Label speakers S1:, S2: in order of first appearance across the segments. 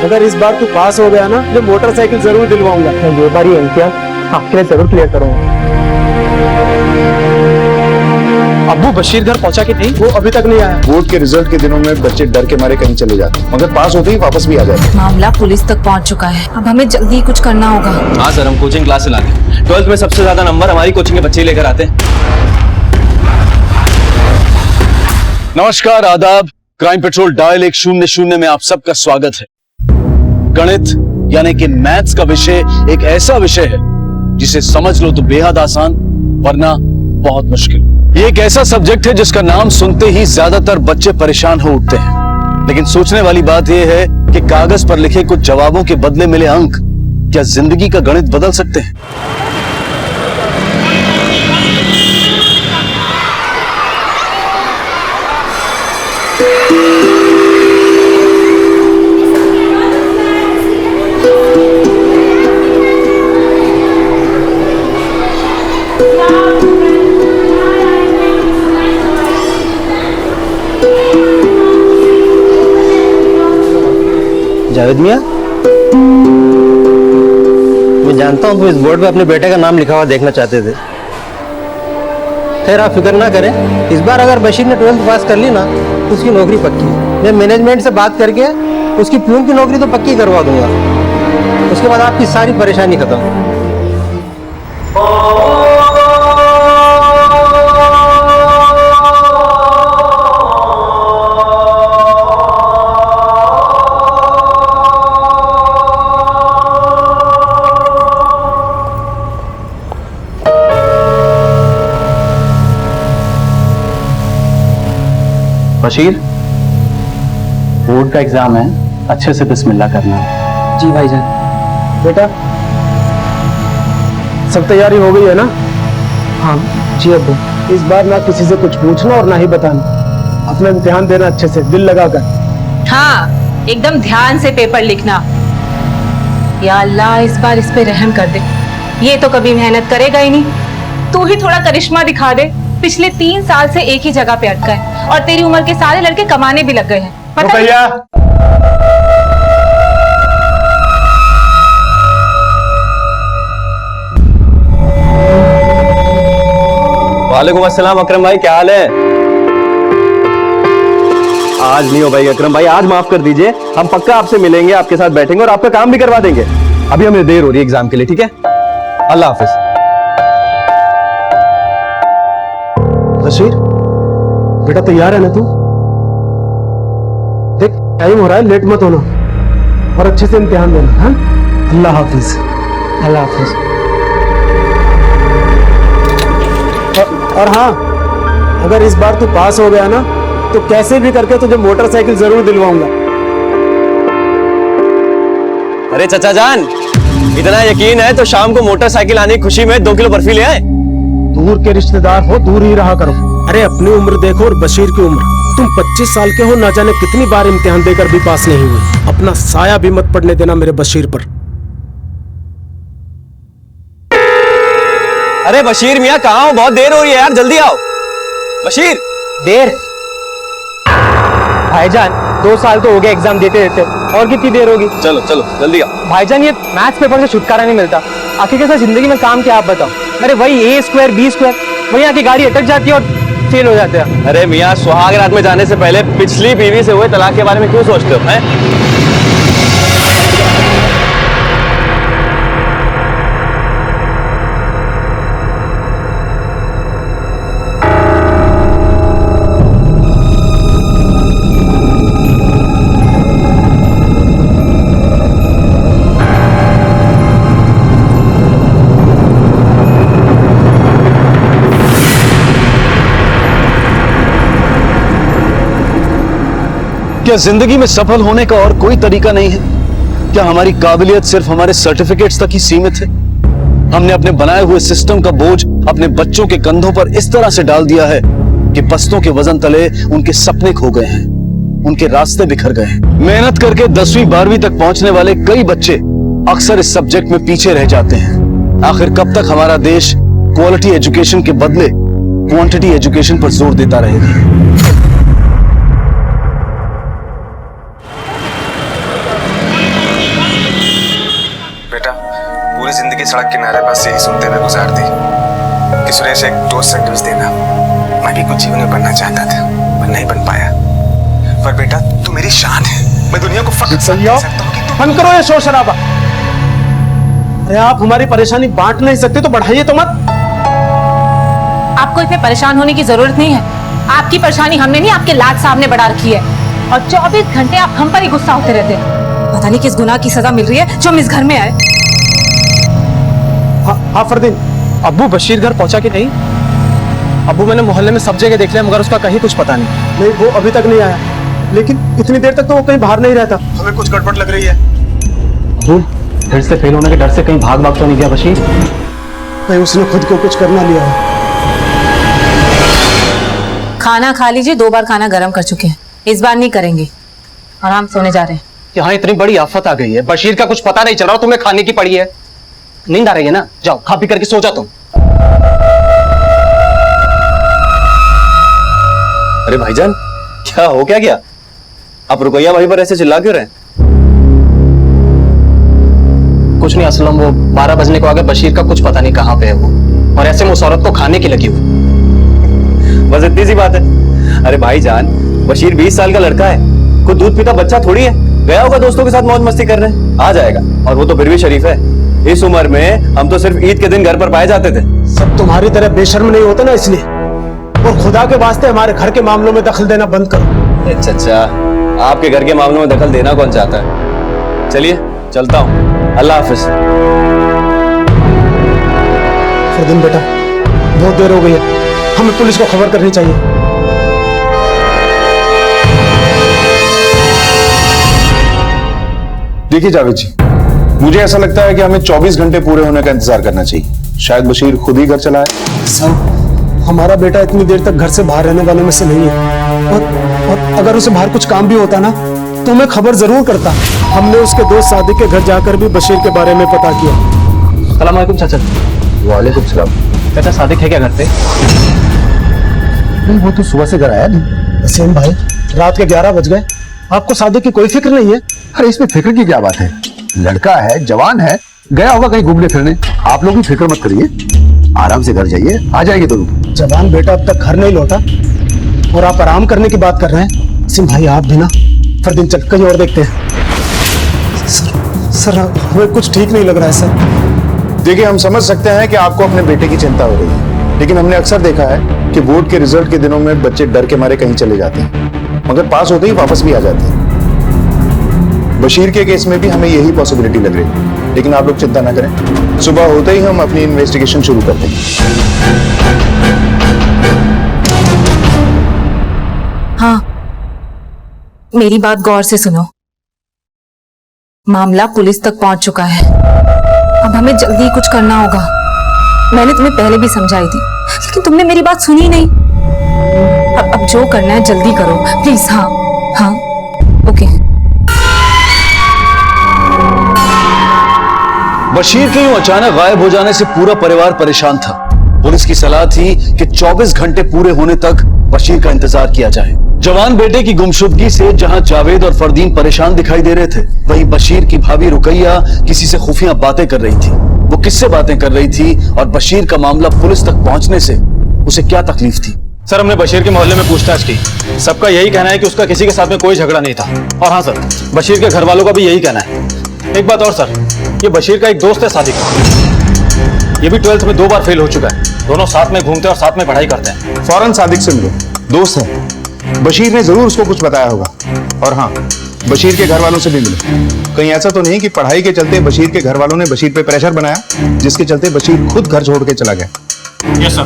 S1: अगर इस बार तू पास हो गया ना तो मोटरसाइकिल जरूर दिलवाऊंगा।
S2: मैं ये बार ये इम्तिहान आपके लिए जरूर क्लियर करूंगा।
S1: अब्बू बशीर घर पहुंचा कि नहीं? वो अभी तक नहीं आया।
S3: बोर्ड के रिजल्ट के दिनों में बच्चे डर के मारे कहीं चले जाते, मगर पास होते ही वापस भी आ जाते।
S4: मामला पुलिस तक पहुंच चुका है, अब हमें जल्दी कुछ करना होगा।
S5: हाँ सर, हम कोचिंग क्लास से लाते हैं। 12th में सबसे ज्यादा नंबर हमारी कोचिंग के बच्चे ही लेकर आते हैं।
S6: नमस्कार, आदाब। क्राइम पेट्रोल डायल 100 में आप सबका स्वागत है। गणित यानी कि मैथ्स का विषय एक ऐसा विषय है जिसे समझ लो तो बेहद आसान, वरना बहुत मुश्किल। ये एक ऐसा सब्जेक्ट है जिसका नाम सुनते ही ज्यादातर बच्चे परेशान हो उठते हैं। लेकिन सोचने वाली बात यह है कि कागज पर लिखे कुछ जवाबों के बदले मिले अंक क्या जिंदगी का गणित बदल सकते हैं?
S2: जावेद मियां, मैं जानता हूं तुम इस बोर्ड पे अपने बेटे का नाम लिखा हुआ देखना चाहते थे। खैर, आप फिक्र ना करें, इस बार अगर बशीर ने 12th पास कर ली ना तो उसकी नौकरी पक्की है। मैं मैनेजमेंट से बात करके उसकी प्यून की नौकरी तो पक्की करवा दूंगा। उसके बाद आपकी सारी परेशानी खत्म।
S7: बशीर, बोर्ड का एग्जाम है, अच्छे से बिस्मिल्लाह करना।
S2: जी भाईजान।
S1: बेटा, सब तैयारी हो गई है ना?
S2: हाँ जी अब्बू।
S1: इस बार ना किसी से कुछ पूछना और ना ही बताना। अपना इम्तिहान देना अच्छे से, दिल लगाकर।
S4: हाँ, एकदम ध्यान से पेपर लिखना। या अल्लाह, इस बार इस पे रहम कर दे। ये तो कभी मेहनत करेगा ही नहीं। तू ही थोड़ा करिश्मा दिखा दे। पिछले 3 साल से एक ही जगह पे अटका है और तेरी उम्र के सारे लड़के कमाने भी लग गए हैं। पता है?
S5: वालेकुम अस्सलाम अकरम भाई, क्या हाल है? आज नहीं हो भाई अकरम भाई, आज माफ कर दीजिए। हम पक्का आपसे मिलेंगे, आपके साथ बैठेंगे और आपका काम भी करवा देंगे। अभी हमें देर हो रही है एग्जाम के लिए, ठीक है? अल्लाह हाफिज।
S1: बशीर, बेटा तैयार है ना तू? देख, टाइम हो रहा है, लेट मत होना और अच्छे से इम्तिहान देना। हाँ? अल्लाह हाफिज।
S2: अल्लाह हाफिज।
S1: और हाँ, अगर इस बार तू पास हो गया ना तो कैसे भी करके तुझे मोटरसाइकिल जरूर दिलवाऊंगा।
S5: अरे चचा जान, इतना यकीन है तो शाम को मोटरसाइकिल आने की खुशी में 2 किलो बर्फी ले आए।
S1: दूर के रिश्तेदार हो, दूर ही रहा करो। अरे अपनी उम्र देखो और बशीर की उम्र। तुम 25 साल के हो, ना जाने कितनी बार इम्तिहान देकर भी पास नहीं हुए। अपना साया भी मत पड़ने देना मेरे बशीर पर।
S5: अरे बशीर मियाँ, कहाँ हो? बहुत देर हो रही है यार, जल्दी आओ। बशीर,
S2: देर? भाईजान, 2 साल तो हो गए एग्जाम देते देते, और कितनी देर होगी?
S5: चलो चलो जल्दी आओ।
S2: भाईजान, ये मैथ्स पेपर से छुटकारा नहीं मिलता। आखिर कैसा जिंदगी में काम क्या, आप बताओ। अरे वही A² B², वही आके गाड़ी अटक जाती है और फेल हो जाते हैं।
S5: अरे मियाँ, सुहाग रात में जाने से पहले पिछली बीवी से हुए तलाक के बारे में क्यों सोचते हो? हैं?
S6: क्या जिंदगी में सफल होने का और कोई तरीका नहीं है? क्या हमारी काबिलियत सिर्फ हमारे सर्टिफिकेट्स तक ही सीमित है? हमने अपने बनाए हुए सिस्टम का बोझ अपने बच्चों के कंधों पर इस तरह से डाल दिया है कि बस्तों के वजन तले उनके सपने खो गए हैं, उनके रास्ते बिखर गए हैं। मेहनत करके 10वीं 12वीं तक पहुंचने वाले कई बच्चे अक्सर इस सब्जेक्ट में पीछे रह जाते हैं। आखिर कब तक हमारा देश क्वालिटी एजुकेशन के बदले क्वांटिटी एजुकेशन पर जोर देता रहेगा?
S8: पूरी जिंदगी सड़क किनारे बस यही सुनते हुए गुजार दी कि सुरेश एक टोस्ट सैंडविच देना। मैं भी कुछ जीवन में बनना चाहता था पर नहीं बन पाया। पर बेटा तू मेरी शान है, मैं दुनिया को फख्र से कह सकता हूं कि
S1: बंद करो ये शोर शराबा। अरे आप हमारी परेशानी बांट नहीं सकते तो बढ़ाइए तो मत।
S4: आपको इसमें परेशान होने की जरूरत नहीं है। आपकी परेशानी हमने नहीं, आपके लाड साहब ने बढ़ा रखी है। और 24 घंटे आप हम पर ही गुस्सा होते रहते हैं। पता नहीं किस गुनाह की सजा मिल रही है जो हम इस घर में आए।
S1: हाँ फरदीन, अब्बू बशीर घर पहुंचा कि नहीं? अब्बू मैंने मोहल्ले में सब जगह देख लिया मगर उसका कहीं कुछ पता नहीं। नहीं वो अभी तक नहीं आया, लेकिन इतनी देर तक तो वो कहीं बाहर नहीं रहता। हमें कुछ गड़बड़ लग रही है।
S7: अब्बू फिर से फेल होने के डर से कहीं भाग तो नहीं गया बशीर?
S1: कहीं उसने खुद को कुछ करना लिया हो।
S4: खाना खा लीजिए, 2 बार खाना गर्म कर चुके हैं, इस बार नहीं करेंगे। और हम सोने जा रहे हैं।
S2: यहाँ इतनी बड़ी आफत आ गई है, बशीर का कुछ पता नहीं चल रहा, तुम्हें खाने की पड़ी है। नींद आ रही है ना, जाओ खा पी करके सो जा तुम।
S5: अरे भाईजान क्या हो क्या गया? आप रुकैया भाई पर ऐसे चिल्ला क्यों रहे?
S2: कुछ नहीं असलम, वो 12 बजने को आ गए, बशीर का कुछ पता नहीं कहाँ पे है वो, और ऐसे में उस औरत को खाने की लगी हुई।
S5: बस इतनी सी बात है। अरे भाईजान बशीर 20 साल का लड़का है, कोई दूध पीता बच्चा थोड़ी है। गया होगा दोस्तों के साथ मौज मस्ती करने, आ जाएगा। और वो तो फिर भी शरीफ है। इस उम्र में हम तो सिर्फ ईद के दिन घर पर पाए जाते थे।
S1: सब तुम्हारी तरह बेशर्म नहीं होते ना, इसलिए। और खुदा के वास्ते हमारे घर के मामलों में दखल देना बंद करो।
S5: अच्छा, आपके घर के मामलों में दखल देना कौन चाहता है? चलिए चलता हूँ, अल्लाह हाफिज।
S1: फरदीन बेटा बहुत देर हो गई है, हमें पुलिस को खबर करनी चाहिए।
S3: देखिए जावेद जी, मुझे ऐसा लगता है कि हमें 24 घंटे पूरे होने का इंतजार करना चाहिए। शायद बशीर खुद ही घर चला है।
S1: सर, हमारा बेटा इतनी देर तक घर से बाहर रहने वालों में से नहीं है। और अगर उसे बाहर कुछ काम भी होता ना तो मैं खबर जरूर करता। हमने उसके दोस्त सादिक के घर जाकर भी बशीर के बारे में पता किया।
S2: अस्सलाम वालेकुम चाचा।
S3: वालेकुम सलाम।
S2: चाचा सादिक है क्या घर पे?
S3: नहीं, वो तो सुबह से घर आया नहीं।
S1: वसीम भाई, रात के 11 बज गए, आपको सादिक की कोई फिक्र नहीं है?
S3: अरे इसमें फिक्र की क्या बात है? लड़का है, जवान है, गया होगा कहीं घूमने फिरने। आप लोग भी फिक्र मत करिए, आराम से घर जाइए, आ जाएंगे दोनों।
S1: जवान बेटा अब तक घर नहीं लौटा और आप आराम करने की बात कर रहे हैं। वसीम भाई आप भी ना, फरदीन चल कहीं और देखते हैं। सर हमें कुछ ठीक नहीं लग रहा है सर।
S3: देखिए, हम समझ सकते हैं कि आपको अपने बेटे की चिंता हो रही है, लेकिन हमने अक्सर देखा है कि बोर्ड के रिजल्ट के दिनों में बच्चे डर के मारे कहीं चले जाते हैं, मगर पास होते ही वापस भी आ जाते हैं। बशीर के केस में भी हमें यही पॉसिबिलिटी लग रही है, लेकिन आप लोग चिंता ना करें, सुबह होते ही हम अपनी इन्वेस्टिगेशन शुरू कर देंगे।
S4: हाँ, मेरी बात गौर से सुनो। मामला पुलिस तक पहुंच चुका है, अब हमें जल्दी कुछ करना होगा। मैंने तुम्हें पहले भी समझाई थी, लेकिन तुमने मेरी बात सुनी नहीं। अब जो करना है जल्दी करो प्लीज। हाँ हाँ ओके।
S6: बशीर के यूं अचानक गायब हो जाने से पूरा परिवार परेशान था। पुलिस की सलाह थी कि 24 घंटे पूरे होने तक बशीर का इंतजार किया जाए। जवान बेटे की गुमशुदगी से जहां जावेद और फरदीन परेशान दिखाई दे रहे थे, वहीं बशीर की भाभी रुकैया किसी से खुफिया बातें कर रही थी। वो किससे बातें कर रही थी और बशीर का मामला पुलिस तक पहुंचने से उसे क्या तकलीफ थी?
S2: सर हमने बशीर के मोहल्ले में पूछताछ की, सबका यही कहना है कि उसका किसी के साथ में कोई झगड़ा नहीं था। और हाँ सर, बशीर के घर वालों का भी यही कहना है। एक बात और सर, ये बशीर का एक दोस्त है सादिक, ये भी 12th में 2 बार फेल हो चुका है। दोनों साथ में घूमते और साथ में पढ़ाई करते हैं।
S3: फौरन सादिक से मिलो, दोस्त है, बशीर ने जरूर उसको कुछ बताया होगा। और हाँ, बशीर के घर वालों से भी मिलो। कहीं ऐसा तो नहीं कि पढ़ाई के चलते बशीर के घर वालों ने बशीर पे प्रेशर बनाया, जिसके चलते बशीर खुद घर छोड़ के चला गया।
S2: यस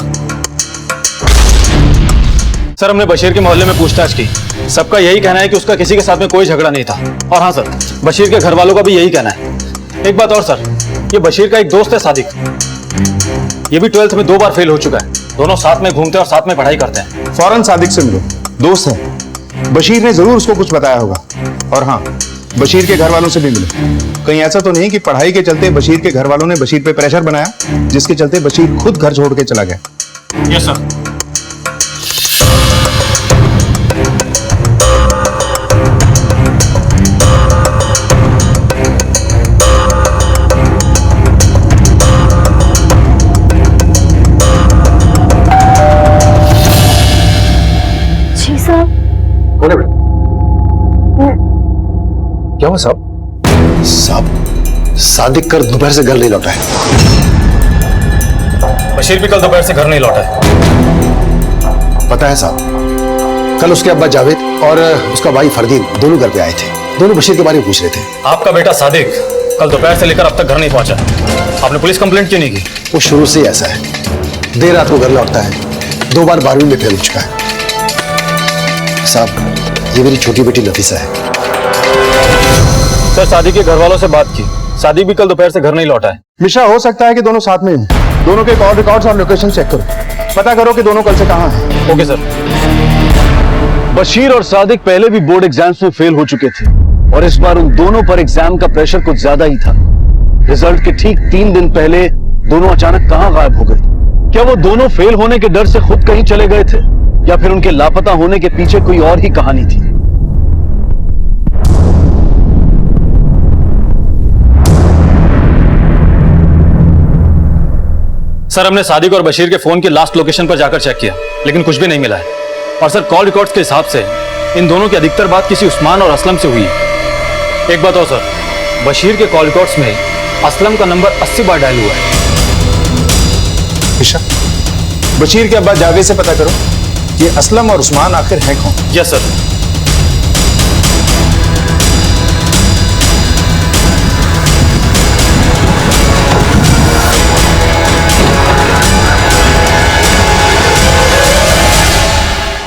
S2: सर, हमने बशीर के मोहल्ले में पूछताछ की, सबका यही कहना है कि उसका किसी के साथ में कोई झगड़ा नहीं था। और हाँ सर, बशीर के घर वालों का भी यही कहना है। एक बात और सर, ये बशीर का एक दोस्त है सादिक, ये भी 12th में 2 बार फेल हो चुका है। दोनों साथ में घूमते और साथ में पढ़ाई करते हैं।
S3: फौरन सादिक से मिलो, दोस्त है, बशीर ने जरूर उसको कुछ बताया होगा। और हाँ, बशीर के घर वालों से भी मिलो। कहीं ऐसा तो नहीं कि पढ़ाई के चलते बशीर के घर वालों ने बशीर पे प्रेशर बनाया, जिसके चलते बशीर खुद घर छोड़ के चला गया।
S2: Yes sir.
S3: क्या हुआ साहब? साहब सादिक कर दोपहर से घर नहीं लौटा है।
S5: बशीर भी कल दोपहर से घर नहीं लौटा है।
S3: पता है साहब, कल उसके अब्बा जावेद और उसका भाई फरदीन दोनों घर पे आए थे। दोनों बशीर के बारे में पूछ रहे थे।
S5: आपका बेटा सादिक कल दोपहर से लेकर अब तक घर नहीं पहुंचा। आपने पुलिस कंप्लेंट क्यों नहीं की?
S3: वो शुरू से ही ऐसा है, देर रात को घर लौटता है, 2 बार 12वीं में फेल हो चुका है। साहब ये मेरी छोटी बेटी नफीसा है।
S5: सर सादिक के घर वालों से बात की, सादिक भी कल दोपहर से घर नहीं लौटा है।
S3: मिश्रा हो सकता है कि दोनों साथ में हैं। दोनों के कॉल रिकॉर्ड्स और लोकेशन चेक करो, पता करो कि दोनों कल से कहां हैं।
S5: Okay sir.
S6: बशीर और सादिक पहले भी बोर्ड एग्जाम्स में फेल हो चुके थे और इस बार उन दोनों पर एग्जाम का प्रेशर कुछ ज्यादा ही था। रिजल्ट के ठीक 3 दिन पहले दोनों अचानक कहां गायब हो गए? क्या वो दोनों फेल होने के डर से खुद कहीं चले गए थे या फिर उनके लापता होने के पीछे कोई और ही कहानी थी?
S5: सर हमने सादिक और बशीर के फोन की लास्ट लोकेशन पर जाकर चेक किया, लेकिन कुछ भी नहीं मिला है। और सर कॉल रिकॉर्ड्स के हिसाब से इन दोनों की अधिकतर बात किसी उस्मान और असलम से हुई है। एक बात और सर, बशीर के कॉल रिकॉर्ड्स में असलम का नंबर 80 बार डायल हुआ है।
S3: मिश्रा, बशीर के अब्बा जावेद से पता करो ये असलम और उस्मान आखिर हैं कौन?
S5: Yes sir.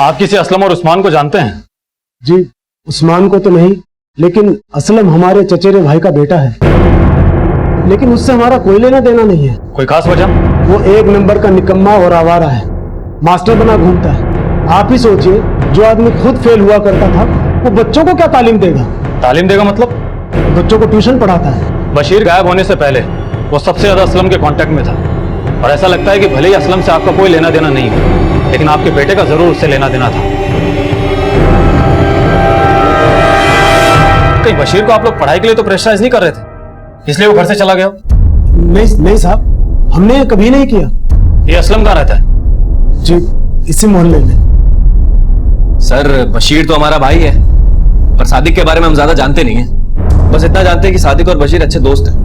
S5: आप किसी असलम और उस्मान को जानते हैं?
S1: जी, उस्मान को तो नहीं, लेकिन असलम हमारे चचेरे भाई का बेटा है। लेकिन उससे हमारा कोई लेना देना नहीं है।
S5: कोई खास वजह?
S1: वो एक नंबर का निकम्मा और आवारा है, मास्टर बना घूमता है। आप ही सोचिए, जो आदमी खुद फेल हुआ करता था वो बच्चों को क्या तालीम देगा?
S5: तालीम देगा मतलब?
S1: बच्चों को ट्यूशन पढ़ाता है।
S5: बशीर गायब होने से पहले वो सबसे ज्यादा असलम के कांटेक्ट में था और ऐसा लगता है कि भले ही असलम से आपका कोई लेना देना नहीं हो, लेकिन आपके बेटे का जरूर उससे लेना देना था। कहीं बशीर को आप लोग पढ़ाई के लिए तो प्रेशराइज नहीं कर रहे थे, इसलिए वो घर से चला गया?
S1: नहीं साहब, हमने कभी नहीं किया।
S5: ये असलम कहाँ रहता है?
S1: जी, इसी मोहल्ले में।
S5: सर बशीर तो हमारा भाई है, पर सादिक के बारे में हम ज्यादा जानते नहीं हैं। बस इतना जानते हैं कि सादिक और बशीर अच्छे दोस्त हैं।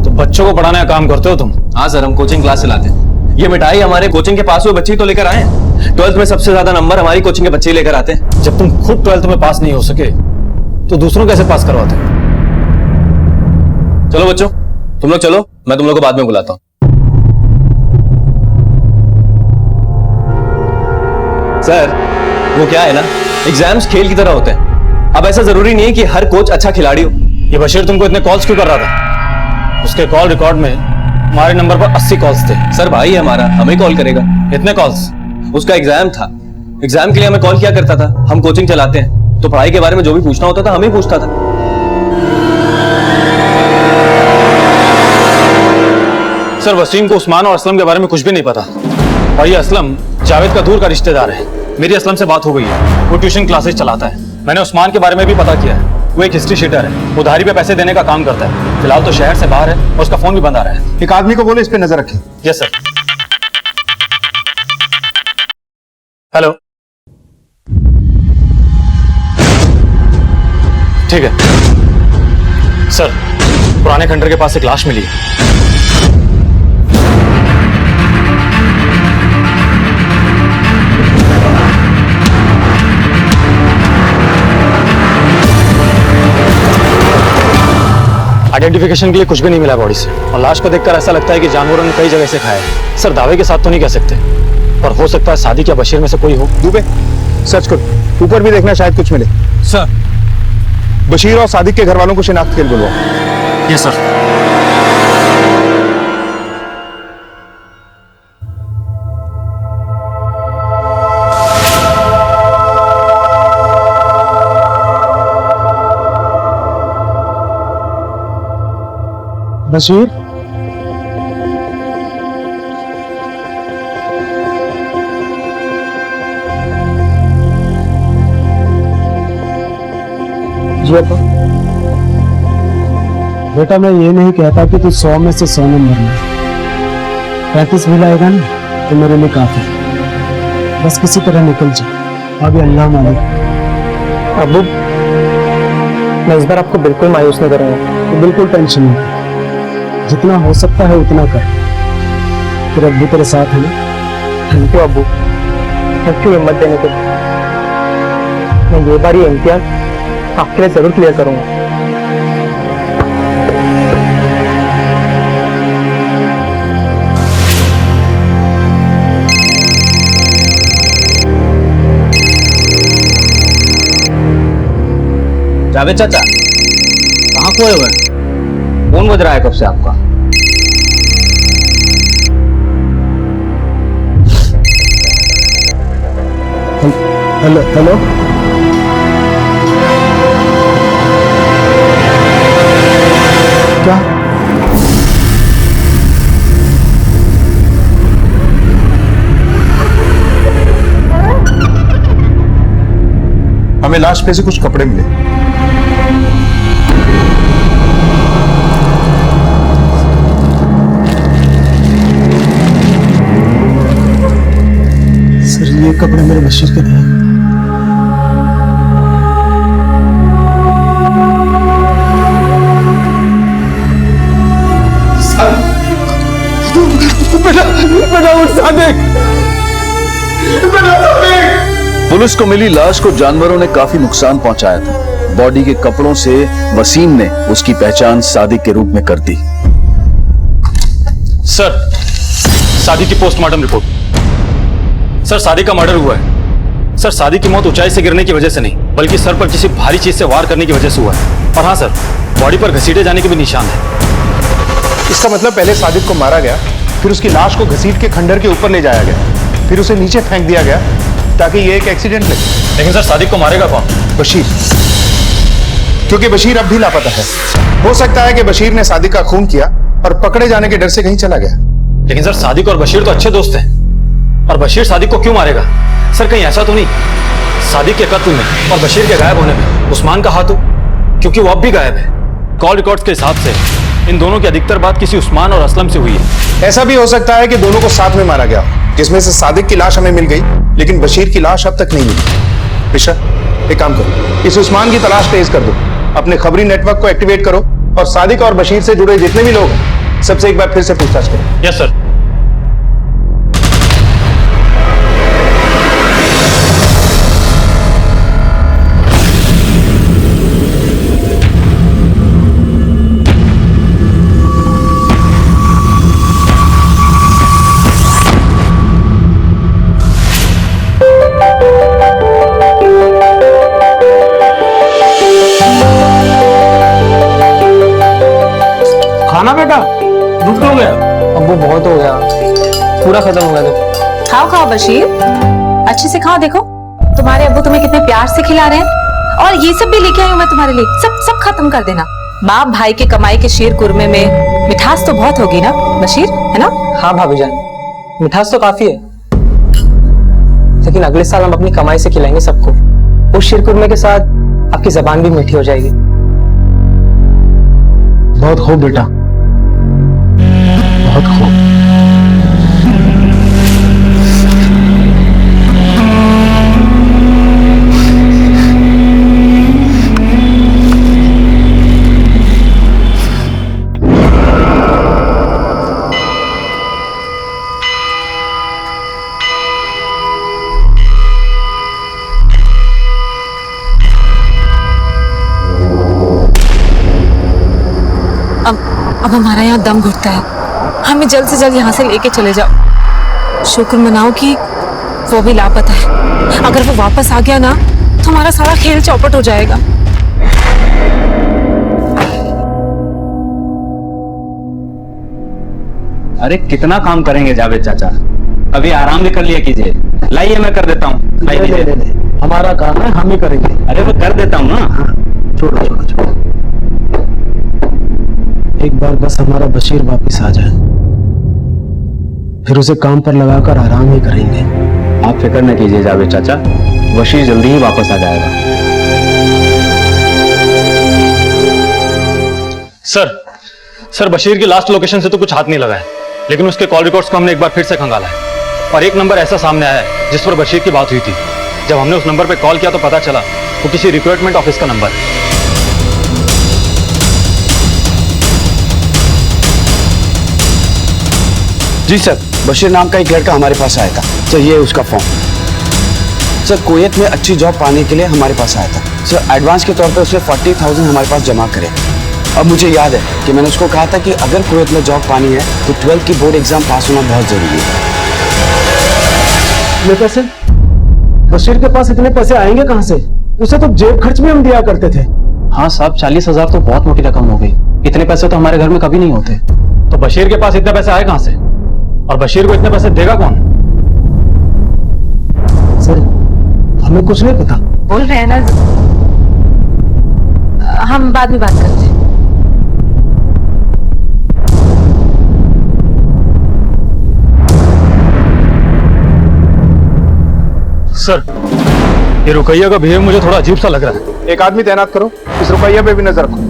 S5: तो बच्चों को पढ़ाने का काम करते हो तुम? हाँ सर, हम कोचिंग क्लास चलाते हैं। ये मिठाई हमारे कोचिंग के पास हुए बच्चे ही तो लेकर आए हैं। 12th में सबसे ज्यादा नंबर हमारी कोचिंग के बच्चे ही लेकर आते हैं। जब तुम खुद 12th में पास नहीं हो सके तो दूसरों कैसे पास करवाते? चलो बच्चों, तुम लोग चलो, मैं तुम लोग को बाद में बुलाता हूँ। सर वो क्या है ना, एग्जाम्स खेल की तरह होते हैं। अब ऐसा जरूरी नहीं है कि हर कोच अच्छा खिलाड़ी हो। ये बशीर तुमको इतने कॉल्स क्यों कर रहा था? उसके कॉल रिकॉर्ड में हमारे नंबर पर 80 कॉल्स थे। सर भाई है हमारा, हमें कॉल करेगा। इतने कॉल्स? उसका एग्जाम था, एग्जाम के लिए हमें कॉल किया करता था। हम कोचिंग चलाते हैं तो पढ़ाई के बारे में जो भी पूछना होता था हमें पूछता था। सर वसीम को उस्मान और असलम के बारे में कुछ भी नहीं पता, और ये असलम जावेद का दूर का रिश्तेदार है। मेरी असलम से बात हो गई है, वो ट्यूशन क्लासेस चलाता है। मैंने उस्मान के बारे में भी पता किया है, वो एक हिस्ट्री शीटर है, उधारी पे पैसे देने का काम करता है। फिलहाल तो शहर से बाहर है और उसका फोन भी बंद आ रहा है।
S3: एक आदमी को बोलो इस पे नजर रखें।
S5: Yes sir. हेलो, ठीक है सर। पुराने खंडर के पास एक लाश मिली है। आइडेंटिफिकेशन के लिए कुछ भी नहीं मिला बॉडी से, और लाश को देखकर ऐसा लगता है कि जानवरों ने कई जगह से खाया है। सर दावे के साथ तो नहीं कह सकते, पर हो सकता है सादिक या बशीर में से कोई हो।
S3: दुबे सर्च करो, ऊपर भी देखना, शायद कुछ मिले।
S5: सर
S3: बशीर और सादिक के घर वालों को शिनाख्त के लिए बुलवाओ।
S5: Yes sir.
S1: बशीर, जी अब्बा। बेटा मैं ये नहीं कहता कि तू 100 में से 100 नंबर ले, 35 भी लाएगा ना तो मेरे लिए काफी। बस किसी तरह निकल जा, आगे अल्लाह मालिक।
S3: अबू
S2: मैं इस बार आपको बिल्कुल मायूस नहीं करूंगा।
S1: तो बिल्कुल टेंशन नहीं कर, जितना हो सकता है उतना कर। तेरा अब्बू तेरे साथ है ना?
S2: थैंक यू अब्बू, थैंक यू हिम्मत देने के लिए। मैं ये बार ये इम्तिहान आपके लिए जरूर क्लियर करूंगा।
S5: जावेद चाचा, कहाँ खोए हुए हैं? फोन बज रहा है कब से आपका?
S1: हेलो हेलो, क्या?
S3: हमें लाश पे से कुछ कपड़े मिले।
S1: सर ये कपड़े मेरे बशीर के नहीं हैं।
S6: पुलिस को मिली लाश को जानवरों ने काफी नुकसान पहुंचाया था। बॉडी के कपड़ों से वसीम ने उसकी पहचान सादिक के रूप में कर दी।
S9: सर, सादिक की पोस्टमार्टम रिपोर्ट। सर, सादिक का मर्डर हुआ है। सर, सादिक की मौत ऊंचाई से गिरने की वजह से नहीं, बल्कि सर पर किसी भारी चीज से वार करने की वजह से हुआ है। और हाँ सर, बॉडी पर घसीटे जाने के भी निशान है।
S3: इसका मतलब पहले सादिक को मारा गया, फिर उसकी लाश को घसीट के खंडर के ऊपर ले जाया गया, फिर उसे नीचे फेंक दिया गया ताकि ये एक एक्सीडेंट लगे।
S9: लेकिन सर, सादिक को मारेगा कौन?
S3: बशीर, क्योंकि बशीर अब भी लापता है। हो सकता है कि बशीर ने सादिक का खून किया और पकड़े जाने के डर से कहीं चला गया।
S9: लेकिन सर, सादिक और बशीर तो अच्छे दोस्त हैं, और बशीर सादिक को क्यों मारेगा? सर, कहीं ऐसा तो नहीं सादिक के कत्ल में और बशीर के गायब होने में उस्मान का हाथ हो? क्योंकि वो अब भी गायब है। कॉल रिकॉर्ड्स के हिसाब से इन दोनों की अधिकतर बात किसी उस्मान और असलम से हुई है।
S3: ऐसा भी हो सकता है कि दोनों को साथ में मारा गया, जिसमें से सादिक की लाश हमें मिल गई, लेकिन बशीर की लाश अब तक नहीं मिली। पिशा, एक काम करो, इस उस्मान की तलाश तेज कर दो, अपने खबरी नेटवर्क को एक्टिवेट करो और सादिक और बशीर से जुड़े जितने भी लोग हैं सबसे एक बार फिर से पूछताछ करो।
S9: Yes sir.
S7: खाना बेटा, दूध हो गया?
S2: अब्बू बहुत हो गया, पूरा खत्म हो गया। देखो
S4: खाओ खाओ बशीर, अच्छे से खाओ। देखो तुम्हारे अब्बू तुम्हें कितने प्यार से खिला रहे हैं। और ये सब भी लेके आई हूँ मैं तुम्हारे लिए, सब सब खत्म कर देना। बाप भाई के कमाई के शीर कुरमे में मिठास तो बहुत होगी ना बशीर, है ना?
S2: हाँ भाभी जान, मिठास तो काफी है, लेकिन अगले साल हम अपनी कमाई से खिलाएंगे सबको। उस शीर कुरमे के साथ आपकी जबान भी मीठी हो जाएगी।
S1: बहुत खूब बेटा, बहुत खूब।
S4: अब हमारा यहाँ दम घुटता है, हमें जल्द से जल्द यहाँ से लेके चले जाओ। शुक्र मनाओ कि वो भी लापता है। अगर वो वापस आ गया ना तो हमारा सारा खेल चौपट हो जाएगा।
S7: अरे कितना काम करेंगे जावेद चाचा, अभी आराम भी कर लिया कीजिए। लाइए मैं कर देता हूँ।
S1: हमारा काम है, हम ही करेंगे।
S7: अरे मैं कर देता हूँ ना।
S1: छोड़ो छोड़ो छोड़ो, एक बार बस हमारा बशीर वापस आ जाए, फिर उसे काम पर लगाकर आराम ही करेंगे।
S7: आप फिक्र न कीजिए जावेद चाचा, बशीर जल्दी ही वापस आ जाएगा।
S9: सर, बशीर की लास्ट लोकेशन से तो कुछ हाथ नहीं लगा है, लेकिन उसके कॉल रिकॉर्ड्स को हमने एक बार फिर से खंगाला है और एक नंबर ऐसा सामने आया है जिस पर बशीर की बात हुई थी। जब हमने उस नंबर पर कॉल किया तो पता चला वो किसी रिक्रूटमेंट ऑफिस का नंबर है।
S6: जी सर, बशीर नाम का एक लड़का हमारे पास आया था सर, ये उसका फॉर्म। सर कुवैत में अच्छी जॉब पाने के लिए हमारे पास आया था सर। एडवांस के तौर पे उसने 40,000 हमारे पास जमा करे। अब मुझे याद है कि मैंने उसको कहा था कि अगर कुवैत में जॉब पानी है तो 12th की बोर्ड एग्जाम पास होना बहुत जरूरी है।
S1: ये पैसे बशीर के पास इतने पैसे आएंगे कहाँ से? उसे तो जेब खर्च में हम दिया करते थे।
S7: हाँ साहब, 40,000 तो बहुत मोटी रकम हो गई। इतने पैसे तो हमारे घर में कभी नहीं होते।
S9: तो बशीर के पास इतने पैसे आए कहां से? और बशीर को इतने पैसे देगा कौन?
S1: सर हमें कुछ नहीं पता।
S4: बोल रहे हैं ना, हम बाद में बात करते हैं।
S9: सर, ये रुकैया का बिहेव मुझे थोड़ा अजीब सा लग रहा है।
S3: एक आदमी तैनात करो, इस रुपया पे भी नजर रखो।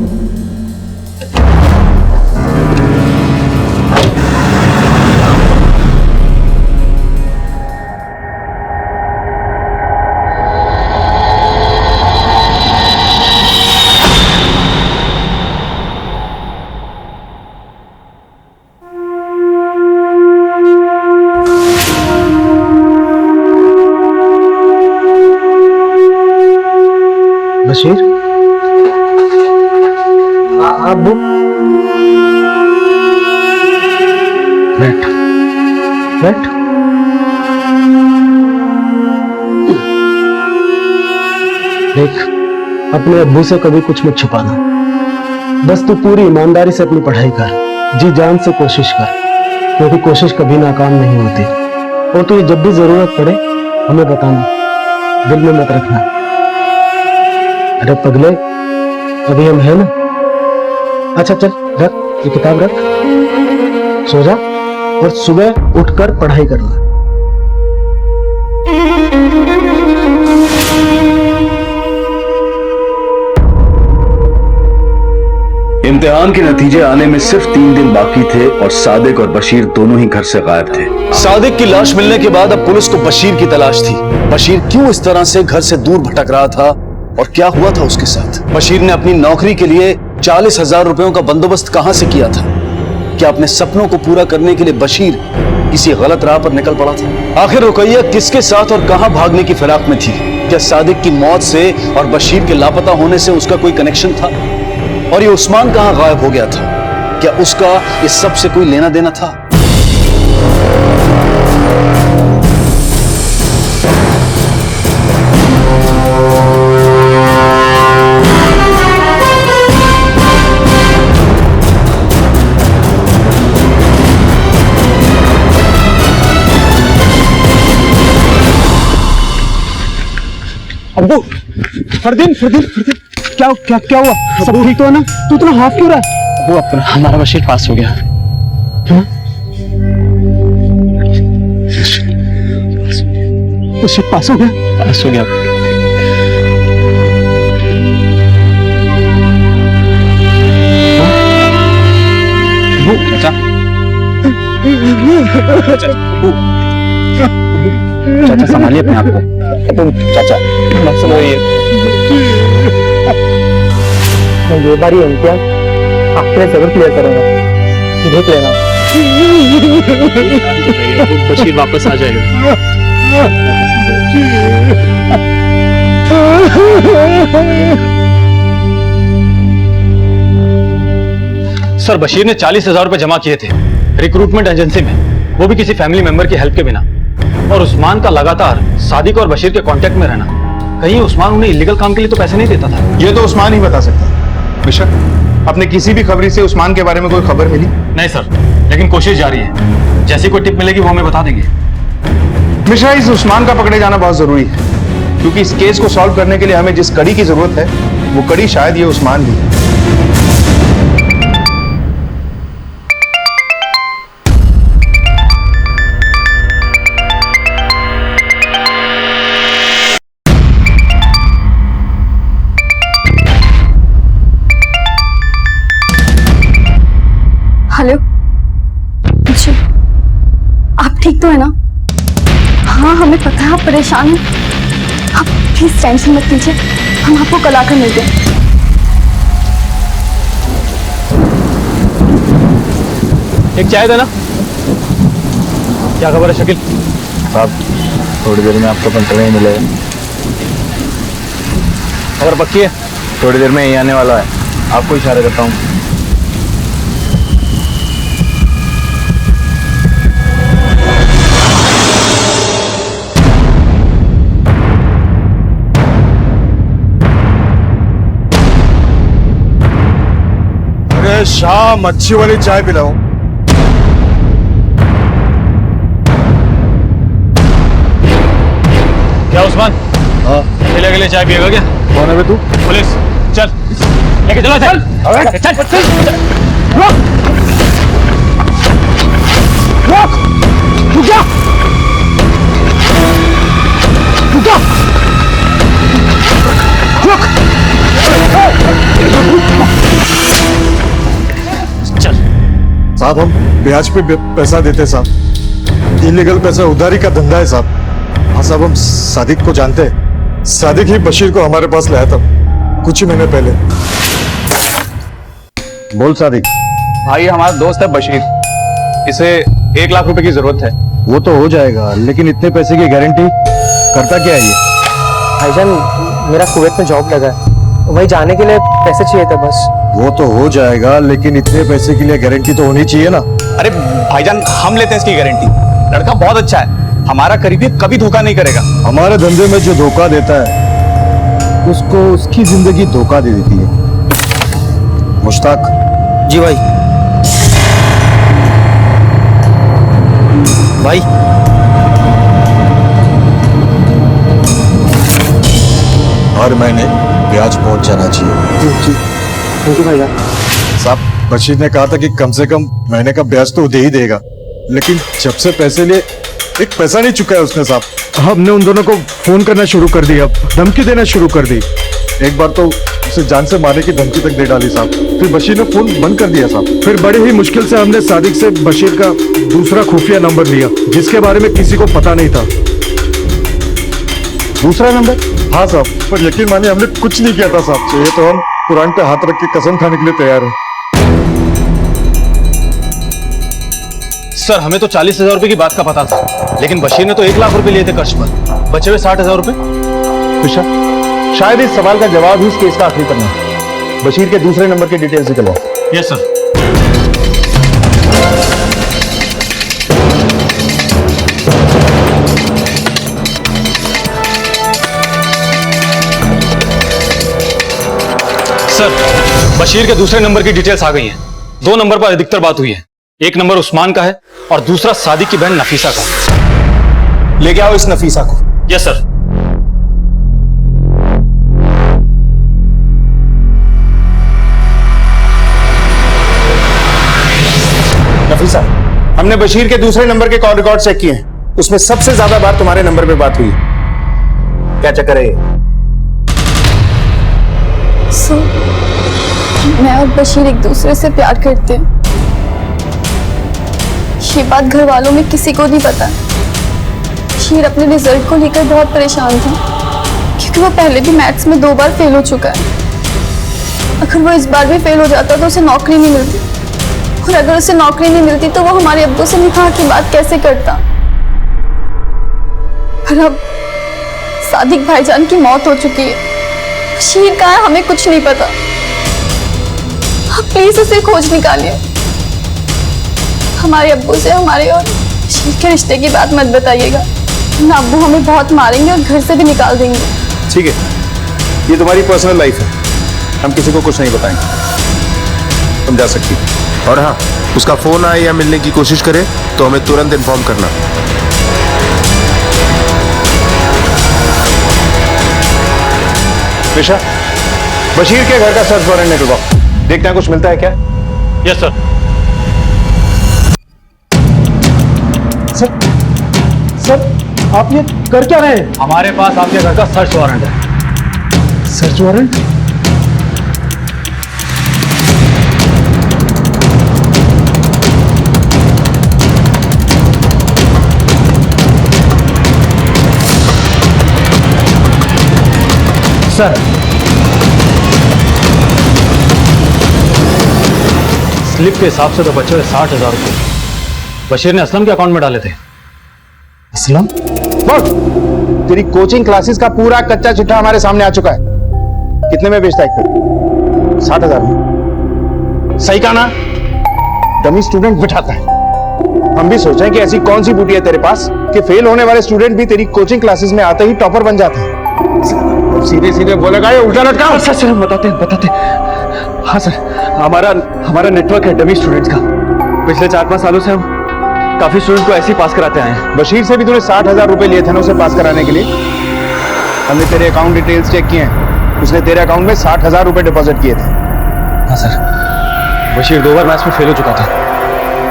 S1: बशीर अबू बैठ बैठ। देख, अपने अब्बू से कभी कुछ मत छुपाना। बस तू पूरी ईमानदारी से अपनी पढ़ाई कर, जी जान से कोशिश कर, क्योंकि कोशिश कभी नाकाम नहीं होती। और तुझे जब भी जरूरत पड़े हमें बताना, दिल में मत रखना। अरे पगले, अभी हम हैं ना। अच्छा चल, रख ये किताब, रख, सो जा और सुबह उठकर पढ़ाई करना।
S6: इम्तिहान के नतीजे आने में सिर्फ 3 दिन बाकी थे और सादिक और बशीर दोनों ही घर से गायब थे। सादिक की लाश मिलने के बाद अब पुलिस को बशीर की तलाश थी। बशीर क्यों इस तरह से घर से दूर भटक रहा था और क्या हुआ था उसके साथ? बशीर ने अपनी नौकरी के लिए 40,000 रुपयों का बंदोबस्त कहां से किया था? क्या अपने सपनों को पूरा करने के लिए बशीर किसी गलत राह पर निकल पड़ा था? आखिर रुकैया किसके साथ और कहां भागने की फिराक में थी? क्या सादिक की मौत से और बशीर के लापता होने से उसका कोई कनेक्शन था? और ये उस्मान कहां गायब हो गया था? क्या उसका इस सब से कोई लेना देना था?
S1: अब्बू, फरदीन फरदीन फरदीन, क्या क्या क्या हुआ? सब ठीक तो है ना? तू इतना हाफ क्यों रहा है?
S7: वो अपना हमारा बशीर पास हो गया।
S1: बशीर पास हो गया?
S7: पास हो गया। चाचा, चाचा संभालिए अपने आप को। चाचा मत समझिए,
S1: मैं ये बारी इम्तिहान आपके जरूर क्लियर करूंगा, देख लेना।
S7: बशीर वापस आ जाएगा।
S9: सर, बशीर ने 40,000 रुपए जमा किए थे रिक्रूटमेंट एजेंसी में, वो भी किसी फैमिली मेंबर की हेल्प के बिना। और उस्मान का लगातार सादिक और बशीर के कांटेक्ट में रहना, कहीं उस्मान उन्हें इलीगल काम के लिए तो पैसे नहीं देता था?
S3: ये तो उस्मान ही बता सकता। मिश्रा, अपने किसी भी खबरी से उस्मान के बारे में कोई खबर मिली?
S9: नहीं सर, लेकिन कोशिश जारी है। जैसी कोई टिप मिलेगी वो हमें बता देंगे।
S3: मिश्रा, इस उस्मान का पकड़े जाना बहुत जरूरी है, क्योंकि इस केस को सॉल्व करने के लिए हमें जिस कड़ी की जरूरत है वो कड़ी शायद ये उस्मान भी है।
S10: हेलो जी, आप ठीक तो है ना? हाँ हमें पता है आप परेशान हैं। आप प्लीज टेंशन मत लीजिए, हम आपको कल आकर मिलते हैं।
S9: एक चाय देना। क्या खबर है शकील?
S3: साहब थोड़ी देर में आपको कंट्रोल नहीं मिलेगा।
S9: खबर पक्की है?
S3: थोड़ी देर में यही आने वाला है, आपको इशारा करता हूँ।
S11: अरे शाम अच्छी वाली चाय पिलाओ।
S9: क्या उस्मान?
S3: हाँ
S9: अकेले अकेले चाय पिएगा क्या?
S3: कौन है बे तू?
S9: पुलिस, चल लेके चलो, चल चल चल।
S11: रोक रोक, रुक जा, रुक जा, रुक।
S9: चल।
S11: साहब हम ब्याज पे पैसा देते साहब, इलीगल पैसा उधारी का धंधा है साहब। हाँ साहब, हम सादिक को जानते हैं। सादिक ही बशीर को हमारे पास लाया था कुछ ही महीने पहले।
S3: बोल सादिक।
S6: भाई हमारा दोस्त है बशीर, इसे 1 लाख रुपए की जरूरत है।
S3: वो तो हो जाएगा, लेकिन इतने पैसे की गारंटी करता क्या है ये?
S2: भाईजान मेरा कुवैत में जॉब लगा है, वही जाने के लिए पैसे चाहिए थे बस।
S11: वो तो हो जाएगा, लेकिन इतने पैसे के लिए गारंटी तो होनी चाहिए ना।
S6: अरे भाईजान हम लेते हैं इसकी गारंटी, लड़का बहुत अच्छा है, हमारा करीबी कभी धोखा नहीं करेगा।
S11: हमारे धंधे में जो धोखा देता है उसको उसकी जिंदगी धोखा दे देती है। मुश्ताक।
S2: जी भाई। भाई
S11: हर महीने ब्याज पहुंच जाना चाहिए।
S2: थैंक यू भाईजान।
S11: साहब बशीर ने कहा था कि कम से कम महीने का ब्याज तो दे ही देगा, लेकिन जब से पैसे लिए एक पैसा नहीं चुका है उसने साहब। हमने उन दोनों को फोन करना शुरू कर दिया, धमकी देना शुरू कर दी। एक बार तो उसे जान से मारने की धमकी तक दे डाली साहब। फिर बशीर ने फोन बंद कर दिया साहब। फिर बड़ी ही मुश्किल से हमने सादिक से बशीर का दूसरा खुफिया नंबर लिया, जिसके बारे में किसी को पता नहीं था।
S3: दूसरा नंबर?
S11: हाँ साहब, पर यकीन मानिए हमने कुछ नहीं किया था साहब। चाहिए तो हम कुरान पे हाथ रख के कसम खाने के लिए तैयार हैं।
S9: सर हमें तो 40,000 रुपए की बात का पता था, लेकिन बशीर ने तो 1 लाख रुपए लिए थे कर्ज पर, बचे हुए 60,000 रुपए।
S3: खुशा, शायद इस सवाल का जवाब ही इस केस का आखिरी पन्ना है। बशीर के दूसरे नंबर की डिटेल्स निकलवाओ।
S9: Yes sir. सर बशीर के दूसरे नंबर की डिटेल्स आ गई हैं। 2 नंबर पर अधिकतर बात हुई है। एक नंबर उस्मान का है और दूसरा सादिक की बहन नफीसा का।
S3: लेके आओ इस नफीसा को।
S9: Yes sir.
S3: नफीसा, हमने बशीर के दूसरे नंबर के कॉल रिकॉर्ड चेक किए हैं, उसमें सबसे ज्यादा बार तुम्हारे नंबर पे बात हुई है। क्या चक्कर है ये?
S10: मैं और बशीर एक दूसरे से प्यार करते हैं। ये बात घर वालों में किसी को नहीं पता। बशीर अपने रिजल्ट को लेकर बहुत परेशान था, क्योंकि वो पहले भी मैथ्स में 2 बार फेल हो चुका है। अगर वो इस बार भी फेल हो जाता तो उसे नौकरी नहीं मिलती, और अगर उसे नौकरी नहीं मिलती तो वो हमारे अब्बू से निकाह की बात कैसे करता। पर अब सादिक भाईजान की मौत हो चुकी है, बशीर कहाँ है हमें कुछ नहीं पता। आप प्लीज उसे खोज निकालिए। हमारे अब्बू से हमारे और बशीर के रिश्ते की बात मत बताइएगा, ना अब्बू हमें बहुत मारेंगे और घर से भी निकाल देंगे।
S3: ठीक है, ये तुम्हारी पर्सनल लाइफ है, हम किसी को कुछ नहीं बताएंगे, तुम जा सकती हो।
S12: और हाँ, उसका फोन आए या मिलने की कोशिश करे तो हमें तुरंत इन्फॉर्म करना।
S3: विशा, बशीर के घर का सर्च वारंट निकलवाओ, देखते हैं कुछ मिलता है क्या।
S9: Yes sir.
S1: सर आप ये कर क्या रहे हैं?
S9: हमारे पास आपके घर का सर्च वारंट है।
S1: Search warrant?
S9: सर स्लिप के हिसाब से तो बचे हुए 60,000 रुपए बशीर ने असलम के अकाउंट में डाले थे,
S1: असलम,
S3: बोल, तेरी कोचिंग क्लासेस का पूरा कच्चा चिट्ठा हमारे सामने आ चुका है। कितने में बेचता है एक पेपर? 60,000 में। सही कहा ना? डमी स्टूडेंट बिठाता है। हम भी सोच रहे हैं कि ऐसी कौन सी बूटी है तेरे पास कि फेल होने वाले स्टूडेंट भी तेरी कोचिंग क्लासेस में आते ही टॉपर बन जाते हैं। सीधे सीधे बोलेगा या उल्टा लटका?
S9: सर हम बताते हाँ सर, हमारा नेटवर्क है डमी स्टूडेंट्स का। पिछले 4-5 सालों से हम काफी स्टूडेंट को ऐसे ही पास कराते आए हैं।
S3: बशीर से भी तूने 60,000 रुपए लिए थे ना उसे पास कराने के लिए? हमने तेरे अकाउंट डिटेल्स चेक किए हैं, उसने तेरे अकाउंट में 60,000 रुपए डिपॉजिट किए थे।
S9: हाँ सर, बशीर 2 बार मैथ्स में फेल हो चुका था।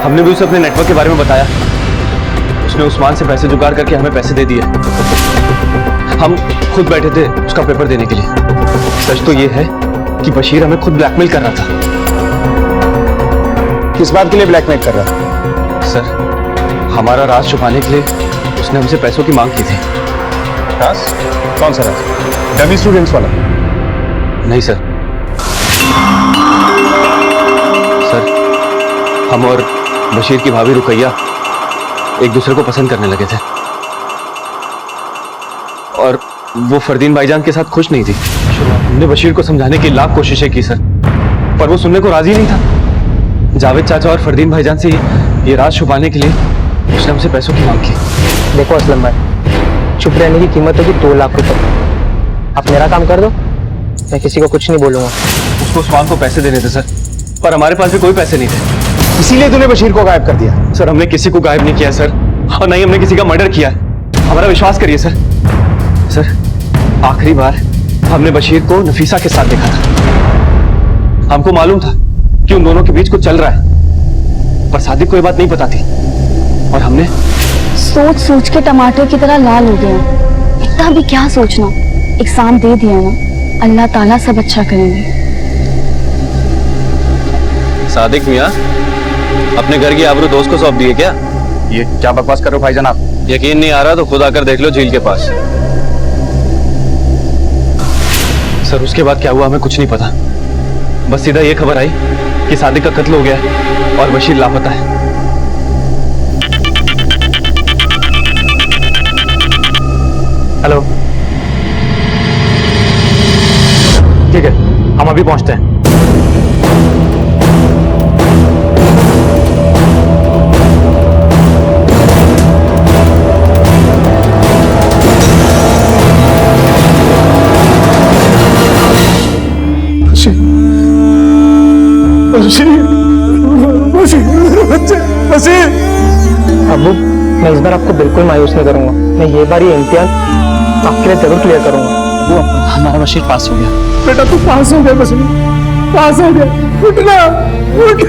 S9: हमने भी उसे अपने नेटवर्क के बारे में बताया। उसने उस्मान से पैसे जुगाड़ करके हमें पैसे दे दिए। हम खुद बैठे थे उसका पेपर देने के लिए। सच तो ये है कि बशीर हमें खुद ब्लैकमेल कर रहा था।
S3: किस बात के लिए ब्लैकमेल कर रहा था?
S9: सर, हमारा राज छुपाने के लिए उसने हमसे पैसों की मांग की थी।
S3: राज? कौन सा राज? डमी स्टूडेंट्स वाला?
S9: नहीं सर। सर, हम और बशीर की भाभी रुकैया एक दूसरे को पसंद करने लगे थे और वो फरदीन भाईजान के साथ खुश नहीं थी। हमने बशीर को समझाने की लाख कोशिशें की सर, पर वो सुनने को राजी नहीं था। जावेद चाचा और फरदीन भाईजान से ये राज छुपाने के लिए उसने हमसे पैसों की मांग की।
S2: देखो असलम भाई, चुप रहने की कीमत होगी 2 लाख रुपए। आप मेरा काम कर दो, मैं किसी को कुछ नहीं बोलूंगा।
S9: उसको उस्मान को पैसे देने थे सर, पर हमारे पास भी कोई पैसे नहीं थे।
S3: इसीलिए तूने बशीर को गायब कर दिया?
S9: सर, हमने किसी को गायब नहीं किया सर, और नहीं हमने किसी का मर्डर किया है। हमारा विश्वास करिए सर। सर, आखिरी बार हमने बशीर को नफीसा के साथ देखा था। हमको मालूम था कि उन दोनों के बीच कुछ चल रहा है, पर सादिक को ये बात नहीं पता थी। और हमने
S10: सोच सोच के टमाटर की तरह लाल हो गया। इतना भी क्या सोचना, एग्जाम दे दिया ना, अल्लाह ताला सब अच्छा करेंगे।
S9: सादिक मियां, अपने घर की आबरू दोस्त को सौंप दिए क्या?
S3: ये क्या बकवास कर रहे हो भाईजान आप?
S9: यकीन नहीं आ रहा तो खुद आकर देख लो झील के पास। सर, उसके बाद क्या हुआ हमें कुछ नहीं पता। बस सीधा ये खबर आई कि सादिक का कत्ल हो गया है और बशीर लापता है।
S2: हेलो,
S9: ठीक है, हम अभी पहुंचते हैं।
S2: अबू, मैं इस बार आपको बिल्कुल मायूस नहीं करूंगा। मैं ये बार ये इम्तिहान आपके लिए जरूर क्लियर करूंगा।
S6: वो हमारा बशीर पास हो गया।
S1: बेटा तू पास हो गया, बशीर पास हो गया। उठना, उठ,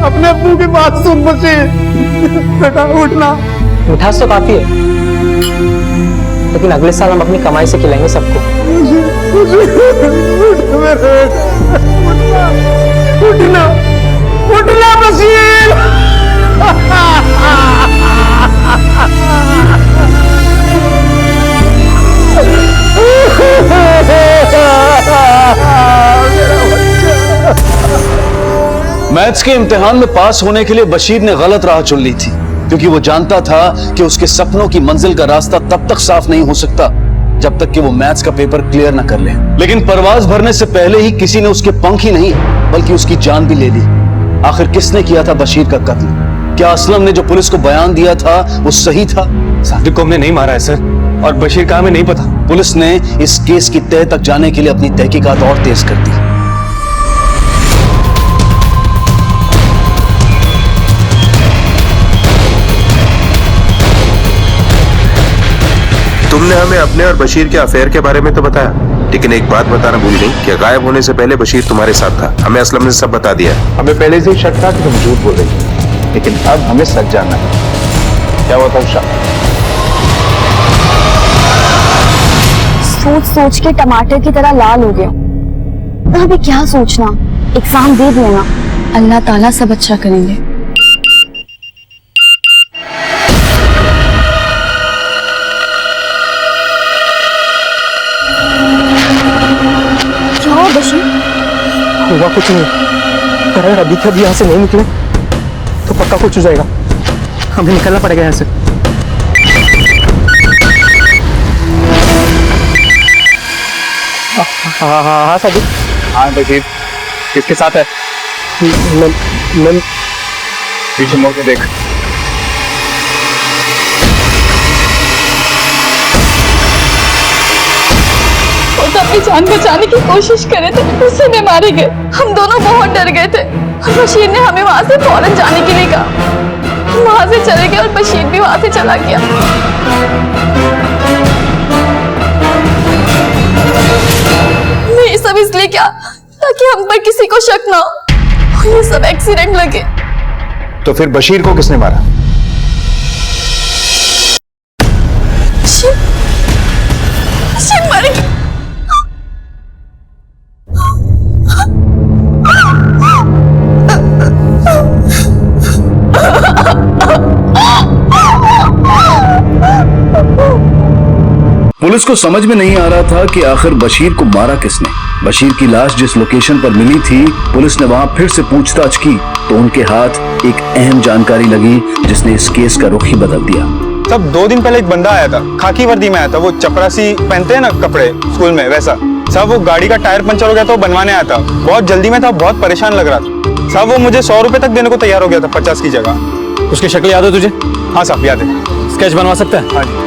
S1: अपने अब्बू की बात सुन बशीर। बेटा उठना।
S2: मिठास तो काफी है, लेकिन अगले साल हम अपनी कमाई से खिलाएंगे सबको।
S1: उठना, उठना बशीर।
S6: मैथ्स के इम्तिहान में पास होने के लिए बशीर ने गलत राह चुन ली थी, क्योंकि वो जानता था कि उसके सपनों की मंजिल का रास्ता तब तक साफ नहीं हो सकता जब तक कि वो मैथ्स का पेपर क्लियर ना कर ले। लेकिन परवाज भरने से पहले ही किसी ने उसके पंख ही नहीं बल्कि उसकी जान भी ले ली। आखिर किसने किया था बशीर का कत्ल? क्या असलम ने जो पुलिस को बयान दिया था वो सही था?
S9: सादिक को हमने नहीं मारा है सर, और बशीर का हमें नहीं पता।
S6: पुलिस ने इस केस की तह तक जाने के लिए अपनी तहकीकात और तेज कर दी।
S12: तुमने हमें अपने और बशीर के अफेयर के बारे में तो बताया, लेकिन एक बात बताना भूल गई कि गायब होने से पहले बशीर तुम्हारे साथ था। हमें असलम ने सब बता दिया।
S3: हमें पहले से ही शक था कि तुम झूठ बोल रही, लेकिन अब हमें सच जानना है। क्या हुआ था उषा?
S10: सोच सोच के टमाटर की तरह लाल हो गया। अभी क्या सोचना, एग्जाम दे दिया ना, अल्लाह ताला सब अच्छा करेंगे। क्या हुआ बशीर?
S2: हुआ कुछ नहीं, पर अगर अभी के अभी यहाँ से नहीं निकले तो पक्का कुछ हो जाएगा। हमें निकलना पड़ेगा यहाँ से। हाँ हाँ हाँ सादिक।
S9: हाँ बशीर, किसके साथ है?
S2: मैं
S9: पीछे मुड़ के देख।
S10: वो तो अपनी जान बचाने की कोशिश करे थे, उसी में मारे गए। हम दोनों बहुत डर गए थे और बशीर ने हमें वहां से फौरन जाने के लिए कहा। हम वहां से चले गए और बशीर भी वहां से चला गया। मैं ये सब इसलिए क्या, ताकि हम पर किसी को शक ना हो और ये सब एक्सीडेंट लगे।
S3: तो फिर बशीर को किसने मारा?
S10: बशीर मर गया।
S6: पुलिस को समझ में नहीं आ रहा था कि आखिर बशीर को मारा किसने। बशीर की लाश जिस लोकेशन पर मिली थी, पुलिस ने वहां फिर से पूछताछ की तो उनके हाथ एक अहम जानकारी लगी जिसने इस केस का रुख ही बदल दिया।
S8: तब 2 दिन पहले एक बंदा आया था, खाकी वर्दी में आया था, वो चपरासी पहनते हैं ना कपड़े स्कूल में, वैसा। साहब वो गाड़ी का टायर पंचर हो गया था, वो बनवाने आया था। बहुत जल्दी में था, बहुत परेशान लग रहा था। साहब वो मुझे 100 रुपए तक देने को तैयार हो गया था 50 की जगह।
S9: उसकी शक्ल याद है तुझे?
S8: हाँ साहब याद है।
S9: स्केच बनवा सकते हैं?
S8: हाँ जी।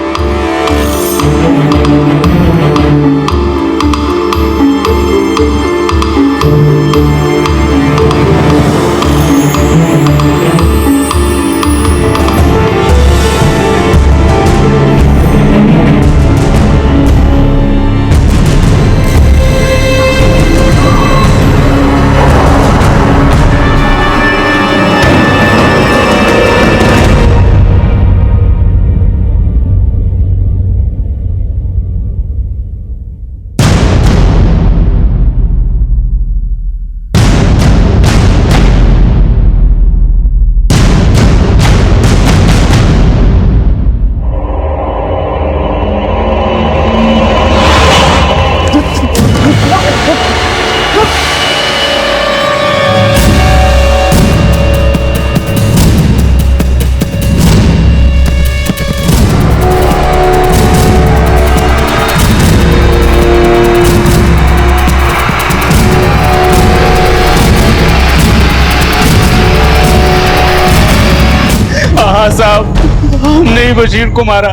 S8: साहब हमने ही बशीर को मारा।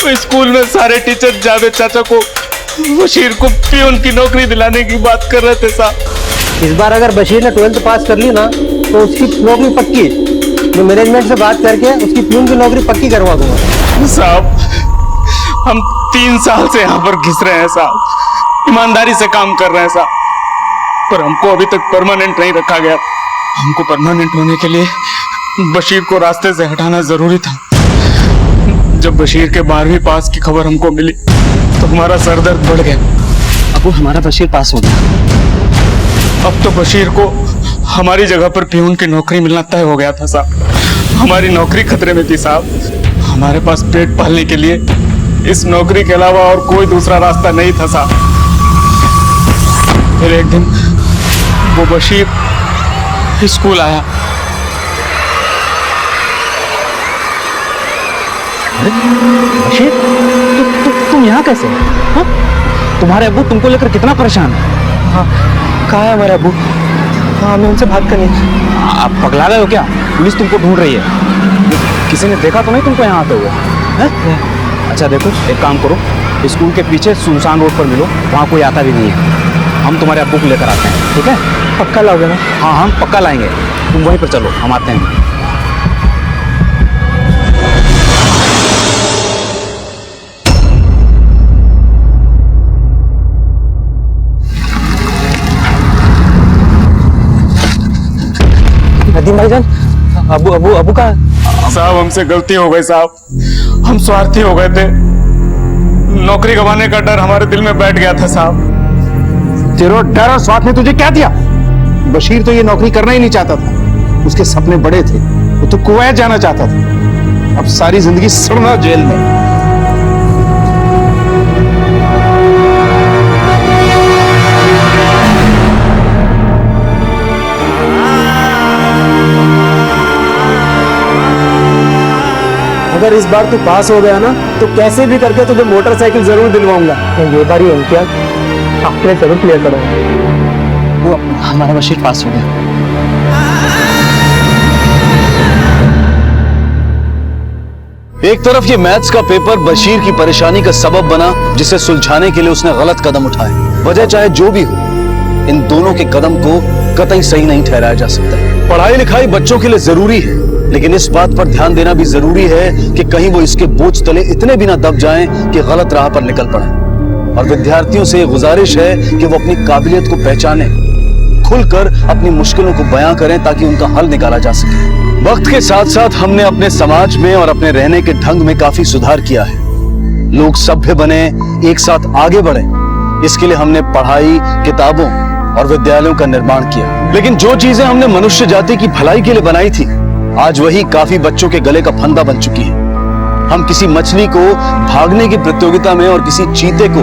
S8: तो स्कूल में सारे टीचर जावेद चाचा को बशीर को पियून की नौकरी दिलाने की बात कर रहे थे साहब।
S2: इस बार अगर बशीर ने 12th पास कर ली ना तो उसकी नौकरी पक्की। मैं मैनेजमेंट से बात करके उसकी पियून की नौकरी पक्की करवा दूंगा।
S8: साहब हम 3 साल से यहाँ पर घिस रहे हैं साहब, ईमानदारी से काम कर रहे हैं साहब, पर हमको अभी तक परमानेंट नहीं रखा गया। हमको परमानेंट होने के लिए बशीर को रास्ते से हटाना जरूरी था। जब बशीर के 12वीं पास की खबर हमको मिली तो हमारा सरदर्द बढ़ गया।
S9: अब हमारा बशीर पास हो गया।
S8: अब तो बशीर को हमारी जगह पर पियून की नौकरी मिलना तय हो गया था साहब। हमारी नौकरी खतरे में थी साहब। हमारे पास पेट पालने के लिए इस नौकरी के अलावा और कोई दूसरा रास्ता नहीं था साहब। फिर एक दिन वो बशीर स्कूल आया।
S9: बशीर तुम यहाँ कैसे? हाँ? तुम्हारे अब्बू तुमको लेकर कितना परेशान है?
S2: हाँ कहाँ है हमारे अब्बू? हाँ हमें उनसे बात करनी है।
S9: आप पगला गए हो क्या? पुलिस तुमको ढूंढ रही है। किसी ने देखा तो नहीं तुमको यहाँ आते हुए? हैं? अच्छा देखो, एक काम करो, स्कूल के पीछे सुनसान रोड पर मिलो, वहाँ कोई आता भी नहीं है। हम तुम्हारे अब्बू को लेकर आते हैं, ठीक है?
S2: पक्का लाओगे ना?
S9: हाँ हम पक्का लाएंगे, तुम वहीं पर चलो, हम आते हैं।
S2: नदीम भाईजान, अबू अबू अबू का
S8: साहब हमसे गलती हो गई साहब, हम स्वार्थी हो गए थे। नौकरी गंवाने का डर हमारे दिल में बैठ गया था साहब।
S3: तेरा डर और स्वार्थ ने तुझे क्या दिया? बशीर तो ये नौकरी करना ही नहीं चाहता था, उसके सपने बड़े थे, वो तो कुवैत जाना चाहता था। अब सारी जिंदगी सड़ना जेल में।
S1: अगर इस बार तू पास हो गया ना तो कैसे भी करके तुझे मोटरसाइकिल जरूर दिलवाऊंगा। ये बार ही इम्तिहान आपके जरूर क्लियर करूंगा।
S2: वो हमारा बशीर पास हो गया।
S6: एक तरफ ये मैथ्स का पेपर बशीर की परेशानी का सबब बना, जिसे सुलझाने के लिए उसने गलत कदम उठाए। वजह चाहे जो भी हो, इन दोनों के कदम को कतई सही नहीं ठहराया जा सकता। पढ़ाई लिखाई बच्चों के लिए जरूरी है, लेकिन इस बात पर ध्यान देना भी जरूरी है कि कहीं वो इसके बोझ तले इतने भी ना दब जाएं कि गलत राह पर निकल पड़े। और विद्यार्थियों से गुजारिश है कि वो अपनी काबिलियत को पहचानें, खुलकर अपनी मुश्किलों को बयां करें ताकि उनका हल निकाला जा सके। वक्त के साथ साथ हमने अपने समाज में और अपने रहने के ढंग में काफी सुधार किया है। लोग सभ्य बने, एक साथ आगे बढ़े, इसके लिए हमने पढ़ाई, किताबों और विद्यालयों का निर्माण किया। लेकिन जो चीजें हमने मनुष्य जाति की भलाई के लिए बनाई थी, आज वही काफी बच्चों के गले का फंदा बन चुकी है। हम किसी मछली को भागने की प्रतियोगिता में और किसी चीते को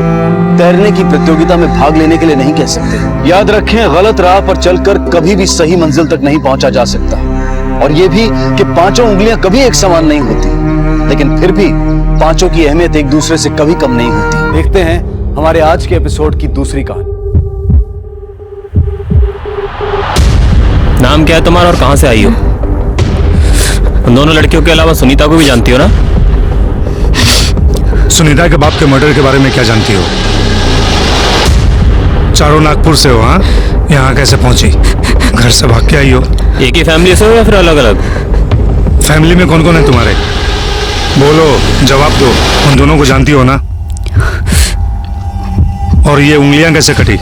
S6: तैरने की प्रतियोगिता में भाग लेने के लिए नहीं कह सकते। याद रखें, गलत राह पर चलकर कभी भी सही मंजिल तक नहीं पहुंचा जा सकता। और ये भी कि पांचों उंगलियां कभी एक समान नहीं होती, लेकिन फिर भी पांचों की अहमियत एक दूसरे से कभी कम नहीं होती। देखते हैं हमारे आज के एपिसोड की दूसरी कहानी।
S13: नाम क्या है तुम्हारा और कहां से आई हो? उन दोनों लड़कियों के अलावा सुनीता को भी जानती हो ना?
S11: सुनीता के बाप के मर्डर के बारे में क्या जानती हो? चारों नागपुर से हो? हाँ, यहाँ कैसे पहुंची? घर से भाग के आई हो?
S13: एक ही फैमिली से हो या फिर अलग अलग?
S11: फैमिली में कौन कौन है तुम्हारे? बोलो, जवाब दो। उन दोनों को जानती हो ना? और ये उंगलियां कैसे कटी?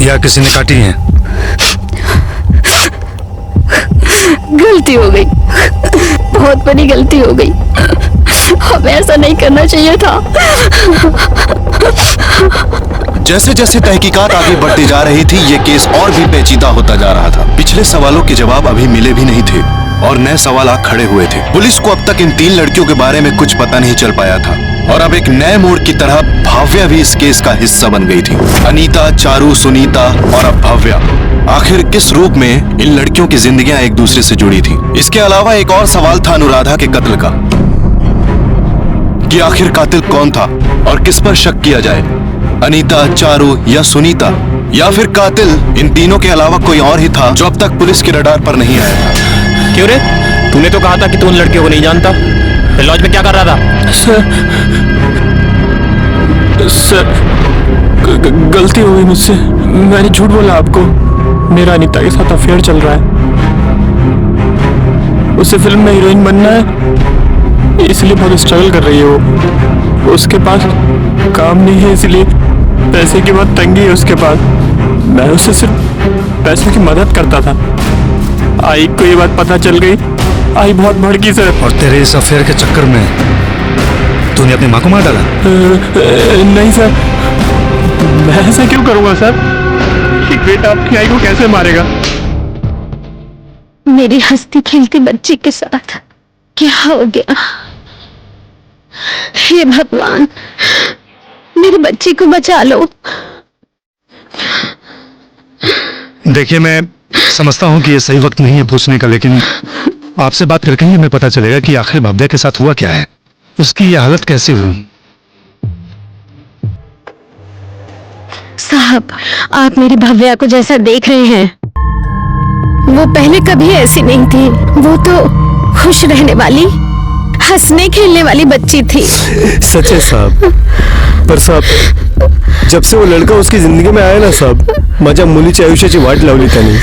S11: या किसी ने काटी हैं?
S10: गलती हो गई, बहुत बड़ी गलती हो गई। हमें ऐसा नहीं करना चाहिए था।
S14: जैसे जैसे तहकीकात आगे बढ़ती जा रही थी, ये केस और भी पेचीदा होता जा रहा था। पिछले सवालों के जवाब अभी मिले भी नहीं थे और नए सवाल आ खड़े हुए थे। पुलिस को अब तक इन 3 लड़कियों के बारे में कुछ पता नहीं चल पाया था और अब एक नए मोड़ की तरह भव्या भी इस केस का हिस्सा बन गई थी। अनीता, चारू, सुनीता और अब भव्या, आखिर किस रूप में इन लड़कियों की जिंदगियां एक दूसरे से जुड़ी थी? इसके अलावा एक और सवाल था अनुराधा के कत्ल का, कि आखिर कातिल कौन था और किस पर शक किया जाए, अनीता, चारू या सुनीता, या फिर कातिल इन तीनों के अलावा कोई और ही था जो अब तक पुलिस के रडार पर नहीं आया था।
S13: क्यों रे? तूने तो कहा था कि तू उन लड़कियों को नहीं जानता। फिर लॉज में क्या कर रहा था?
S15: सर, गलती हो गई मुझसे। मैंने झूठ बोला आपको। मेरा अनीता के साथ अफेयर चल रहा है। उसे फिल्म में हीरोइन बनना है, इसलिए बहुत स्ट्रगल कर रही है वो। उसके पास काम नहीं है, इसलिए पैसे की बहुत तंगी है उसके पास। मैं उसे सिर्फ पैसे की मदद करता था। आई को ये बात पता चल गई, आई बहुत भड़की सर।
S11: और तेरे इस अफेयर के चक्कर में तूने अपनी माँ को मार डाला?
S15: नहीं सर, मैं ऐसा क्यों करूंगा सर? एक बेटा अपनी आई को कैसे मारेगा?
S10: मेरी हंसती खेलती बच्ची के साथ क्या हो गया? हे भगवान, मेरी बच्ची को बचा लो।
S11: देखिए, मैं समझता हूँ कि ये सही वक्त नहीं है पूछने का, लेकिन आपसे बात करके ही हमें पता चलेगा कि आखिर भव्या के साथ हुआ क्या है, उसकी ये हालत कैसे हुई।
S10: साहब, आप मेरी भव्या को जैसा देख रहे हैं, वो पहले कभी ऐसी नहीं थी। वो तो खुश रहने वाली, हंसने खेलने वाली बच्ची थी।
S15: सच है साहब, पर साहब जब से वो लड़का उसकी जिंदगी में आया ना साहब, माझ्या मुलीच्या आयुष्याची वाट लावली त्याने।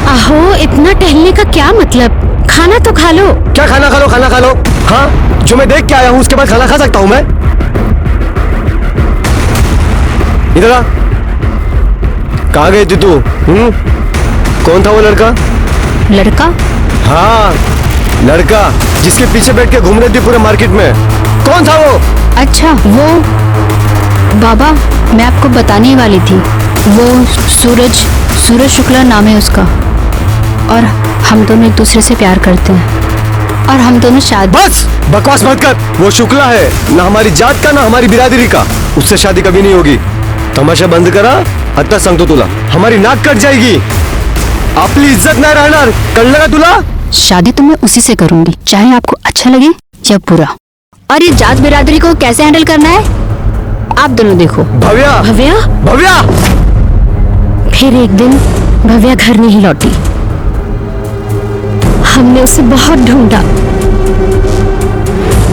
S10: आहो, इतना टहलने का क्या मतलब? खाना तो खा लो।
S15: क्या खाना खा लो? खाना खा लो? हाँ, जो मैं देख के आया हूँ उसके बाद खाना खा सकता हूँ मैं? इधर आ, कहाँ गई थी तू? कौन था वो लड़का?
S10: लड़का?
S15: हाँ, लड़का जिसके पीछे बैठ के घूम रही थी पूरे मार्केट में। कौन था वो?
S10: अच्छा, वो बाबा, मैं आपको बताने ही वाली थी। वो सूरज शुक्ला नाम है उसका, और हम दोनों एक दूसरे से प्यार करते हैं।
S16: और हम दोनों शादी।
S6: बस बकवास मत कर। वो शुक्ला है, ना हमारी जात का ना हमारी बिरादरी का। उससे शादी कभी नहीं होगी। तमाशा बंद करा, आता सांगतो तुला हमारी नाक कट जाएगी। आपली इज्जत नाही राहणार, कळलं का तुला?
S16: शादी तो मैं उसी से करूंगी, चाहे आपको अच्छा लगे या बुरा। और ये जात बिरादरी को कैसे हैंडल करना है आप दोनों देखो।
S6: भव्या
S16: भव्या
S6: भव्या।
S16: फिर एक दिन भव्या घर नहीं लौटी। हमने उसे बहुत ढूंढा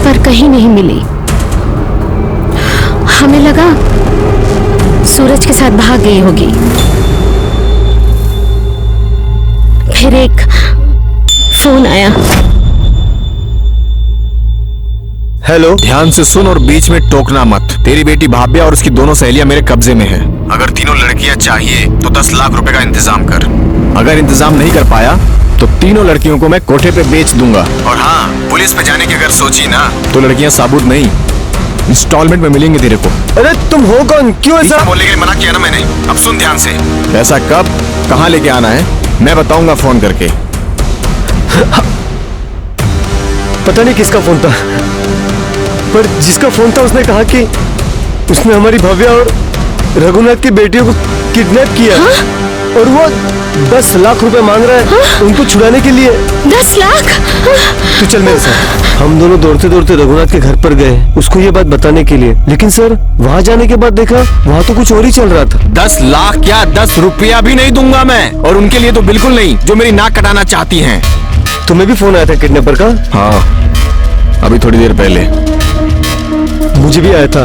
S16: पर कहीं नहीं मिली। हमें लगा सूरज के साथ भाग गई होगी। फिर एक फोन आया।
S6: हेलो।
S17: ध्यान से सुन और बीच में टोकना मत। तेरी बेटी भाव्या और उसकी दोनों सहेलियां मेरे कब्जे में हैं।
S14: अगर तीनों लड़कियां चाहिए तो 10 लाख रुपए का इंतजाम कर।
S17: अगर इंतजाम नहीं कर पाया तो तीनों लड़कियों को मैं कोठे पे बेच दूंगा।
S14: और हाँ, पुलिस पे जाने की अगर सोची ना
S17: तो लड़कियां साबुत नहीं, इंस्टॉलमेंट में मिलेंगे तेरे को।
S6: अरे तुम हो कौन? क्यों ऐसा
S14: बोलने के लिए मना किया ना मैंने। अब सुन ध्यान से।
S17: ऐसा कब कहाँ लेके आना है मैं बताऊंगा फोन करके।
S6: पता नहीं किसका फोन था, पर जिसका फोन था उसने कहा कि उसने हमारी भव्या और रघुनाथ की बेटियों को किडनैप किया। और वो 10 लाख रुपए मांग रहा है उनको छुड़ाने के लिए।
S16: 10 लाख?
S6: तू चल मेरे साथ। हम दोनों दौड़ते दौड़ते रघुनाथ के घर पर गए उसको ये बात बताने के लिए। लेकिन सर वहाँ जाने के बाद देखा वहाँ तो कुछ और ही चल रहा था।
S17: 10 लाख क्या 10 रुपया भी नहीं दूंगा मैं। और उनके लिए तो बिल्कुल नहीं जो मेरी नाक कटाना चाहती हैं।
S6: तुम्हें भी फोन आया था किडनैपर का?
S17: हाँ, अभी थोड़ी देर पहले
S6: मुझे भी आया था।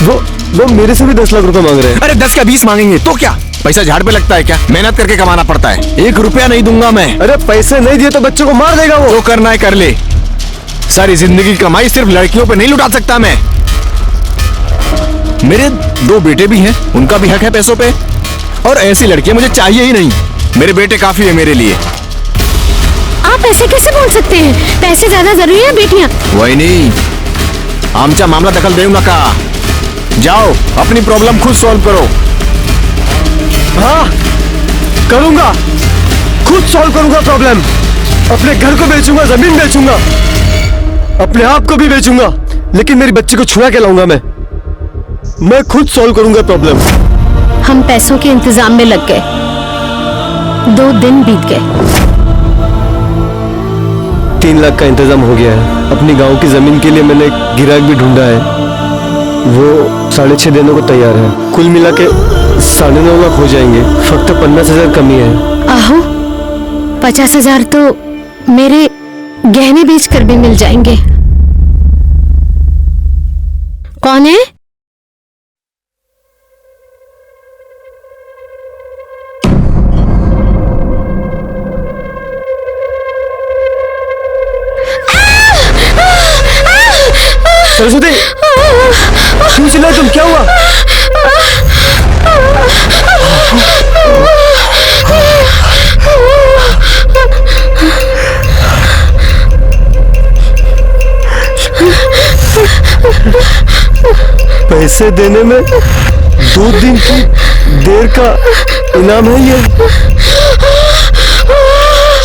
S6: वो मेरे से भी 10 लाख रुपए मांग रहे हैं।
S17: अरे 10 का 20 मांगेंगे तो क्या? पैसा झाड़ पे लगता है क्या? मेहनत करके कमाना पड़ता है। 1 रुपया नहीं दूंगा मैं।
S6: अरे पैसे नहीं दिए तो बच्चों को मार देगा वो।
S17: जो करना है कर ले। सारी जिंदगी की कमाई सिर्फ लड़कियों पे नहीं लुटा सकता मैं। मेरे 2 बेटे भी हैं, उनका भी हक है पैसों पे। और ऐसी लड़कियां मुझे चाहिए ही नहीं। मेरे बेटे काफी है मेरे लिए।
S16: आप ऐसे कैसे बोल सकते हैं? पैसे ज्यादा जरूरी है बेटियां।
S17: वही नहीं, आमचा मामला दखल देऊ नका। जाओ अपनी प्रॉब्लम खुद सॉल्व करो।
S6: हाँ करूंगा, खुद सॉल्व करूंगा प्रॉब्लम। अपने घर को बेचूंगा, जमीन बेचूंगा, अपने आप को भी बेचूंगा, लेकिन मेरी बच्ची को छुड़ा के लाऊंगा मैं खुद सॉल्व करूंगा प्रॉब्लम।
S16: हम पैसों के इंतजाम में लग गए। 2 दिन बीत गए।
S6: 3 लाख का इंतजाम हो गया है। अपनी गांव की जमीन के लिए मैंने गिराक भी ढूंढा है। वो 6.5 देने को तैयार है। कुल मिला के 9.5 लाख हो जाएंगे। फक्त 50,000 कमी है।
S16: आहो 50,000 तो मेरे गहने बेचकर भी मिल जाएंगे। कौन है?
S6: सरस्वती क्यों चिल्लाए तुम? क्या हुआ? पैसे देने में 2 दिन की देर का इनाम है ये।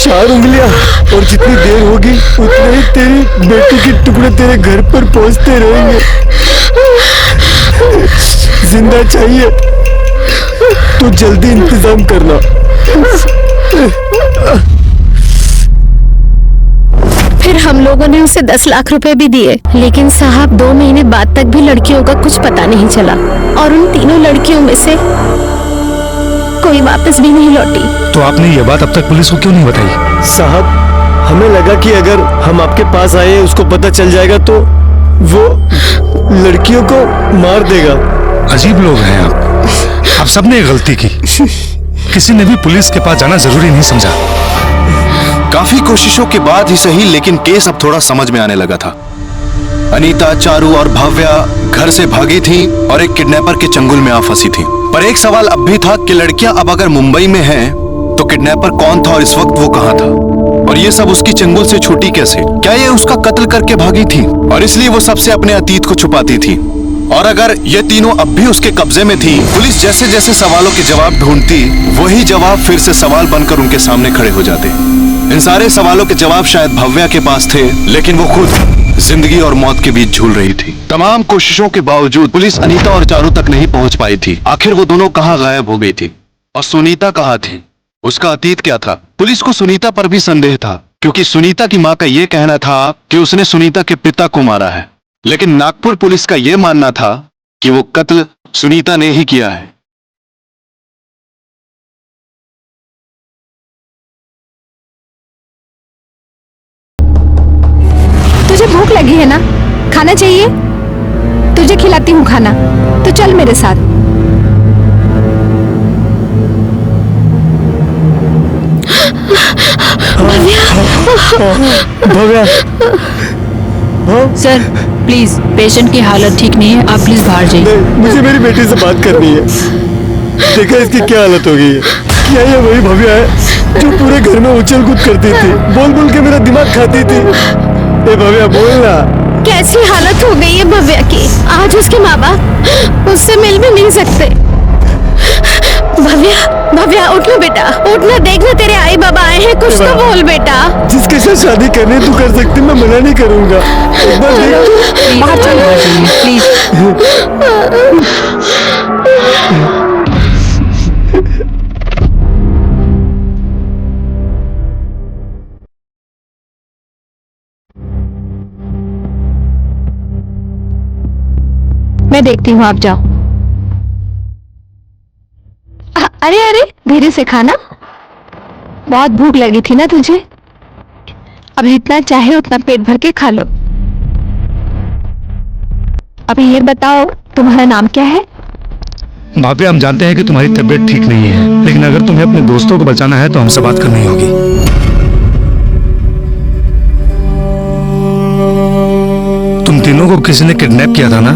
S6: 4 उंगलियां और जितनी देर होगी उतने ही तेरी बेटी के टुकड़े तेरे घर पर पहुंचते रहेंगे। जिंदा चाहिए तो जल्दी इंतजाम करना।
S16: फिर हम लोगों ने उसे 10 लाख रुपए भी दिए, लेकिन साहब 2 महीने बाद तक भी लड़कियों का कुछ पता नहीं चला। और उन तीनों लड़कियों में से कोई वापस भी नहीं लौटी।
S11: तो आपने ये बात अब तक पुलिस को क्यों नहीं बताई?
S6: साहब हमें लगा कि अगर हम आपके पास आए उसको पता चल जाएगा तो वो लड़कियों को मार देगा।
S11: अजीब लोग हैं आप सबने गलती की। किसी ने भी पुलिस के पास जाना जरूरी नहीं समझा।
S14: काफी कोशिशों के बाद ही सही, लेकिन केस अब थोड़ा समझ में आने लगा था। अनीता, चारू और भव्या घर से भागी थी और एक किडनैपर के चंगुल में आ फंसी थी। पर एक सवाल अब भी था कि लड़कियां अब अगर मुंबई में हैं, तो किडनैपर कौन था और इस वक्त वो कहां था? और ये सब उसकी चंगुल से छूटी कैसे? क्या ये उसका कत्ल करके भागी थी और इसलिए वो सबसे अपने अतीत को छुपाती थी? और अगर ये तीनों अब भी उसके कब्जे में थी, पुलिस जैसे जैसे सवालों के जवाब ढूंढती, वही जवाब फिर से सवाल बनकर उनके सामने खड़े हो जाते। इन सारे सवालों के जवाब शायद भव्या के पास थे, लेकिन वो खुद जिंदगी और मौत के बीच झूल रही थी। तमाम कोशिशों के बावजूद पुलिस अनीता और चारू तक नहीं पहुंच पाई थी। आखिर वो दोनों कहां गायब हो गई थी और सुनीता कहां थी? उसका अतीत क्या था? पुलिस को सुनीता पर भी संदेह था, क्योंकि सुनीता की मां का यह कहना था कि उसने सुनीता के पिता को मारा है, लेकिन नागपुर पुलिस का यह मानना था कि वो कत्ल सुनीता ने ही किया है।
S16: तुझे भूख लगी है ना? खाना चाहिए? तुझे खिलाती हूँ खाना, तो चल मेरे साथ।
S11: भव्या।
S18: सर प्लीज, पेशेंट की हालत ठीक नहीं है, आप प्लीज बाहर जाइए।
S11: मुझे मेरी बेटी से बात करनी है। देखा इसकी क्या हालत हो गई है? क्या ये वही भव्या है जो पूरे घर में उछल कूद करती थी, बोल बोल के मेरा दिमाग खाती थी? ए भव्या बोलना।
S16: कैसी हालत हो गई है भव्या की, आज उसके माँ बाप उससे मिल भी नहीं सकते। भव्या, भव्या उठना बेटा, उठना, देखना तेरे आई बाबा आए हैं, कुछ तो बोल बेटा।
S11: जिसके साथ शादी करनी तू कर सकती, मैं मना नहीं करूंगा। एक बार देख।
S18: बाहर चलिए प्लीज।
S16: मैं देखती हूँ, आप जाओ। अरे अरे धीरे से खाना, बहुत भूख लगी थी ना तुझे, अब जितना चाहे उतना पेट भर के खा लो। अभी ये बताओ तुम्हारा नाम क्या है?
S11: भव्या, हम जानते हैं कि तुम्हारी तबीयत ठीक नहीं है, लेकिन अगर तुम्हें अपने दोस्तों को बचाना है तो हमसे बात करनी होगी। तुम तीनों को किसी ने किडनैप किया था ना?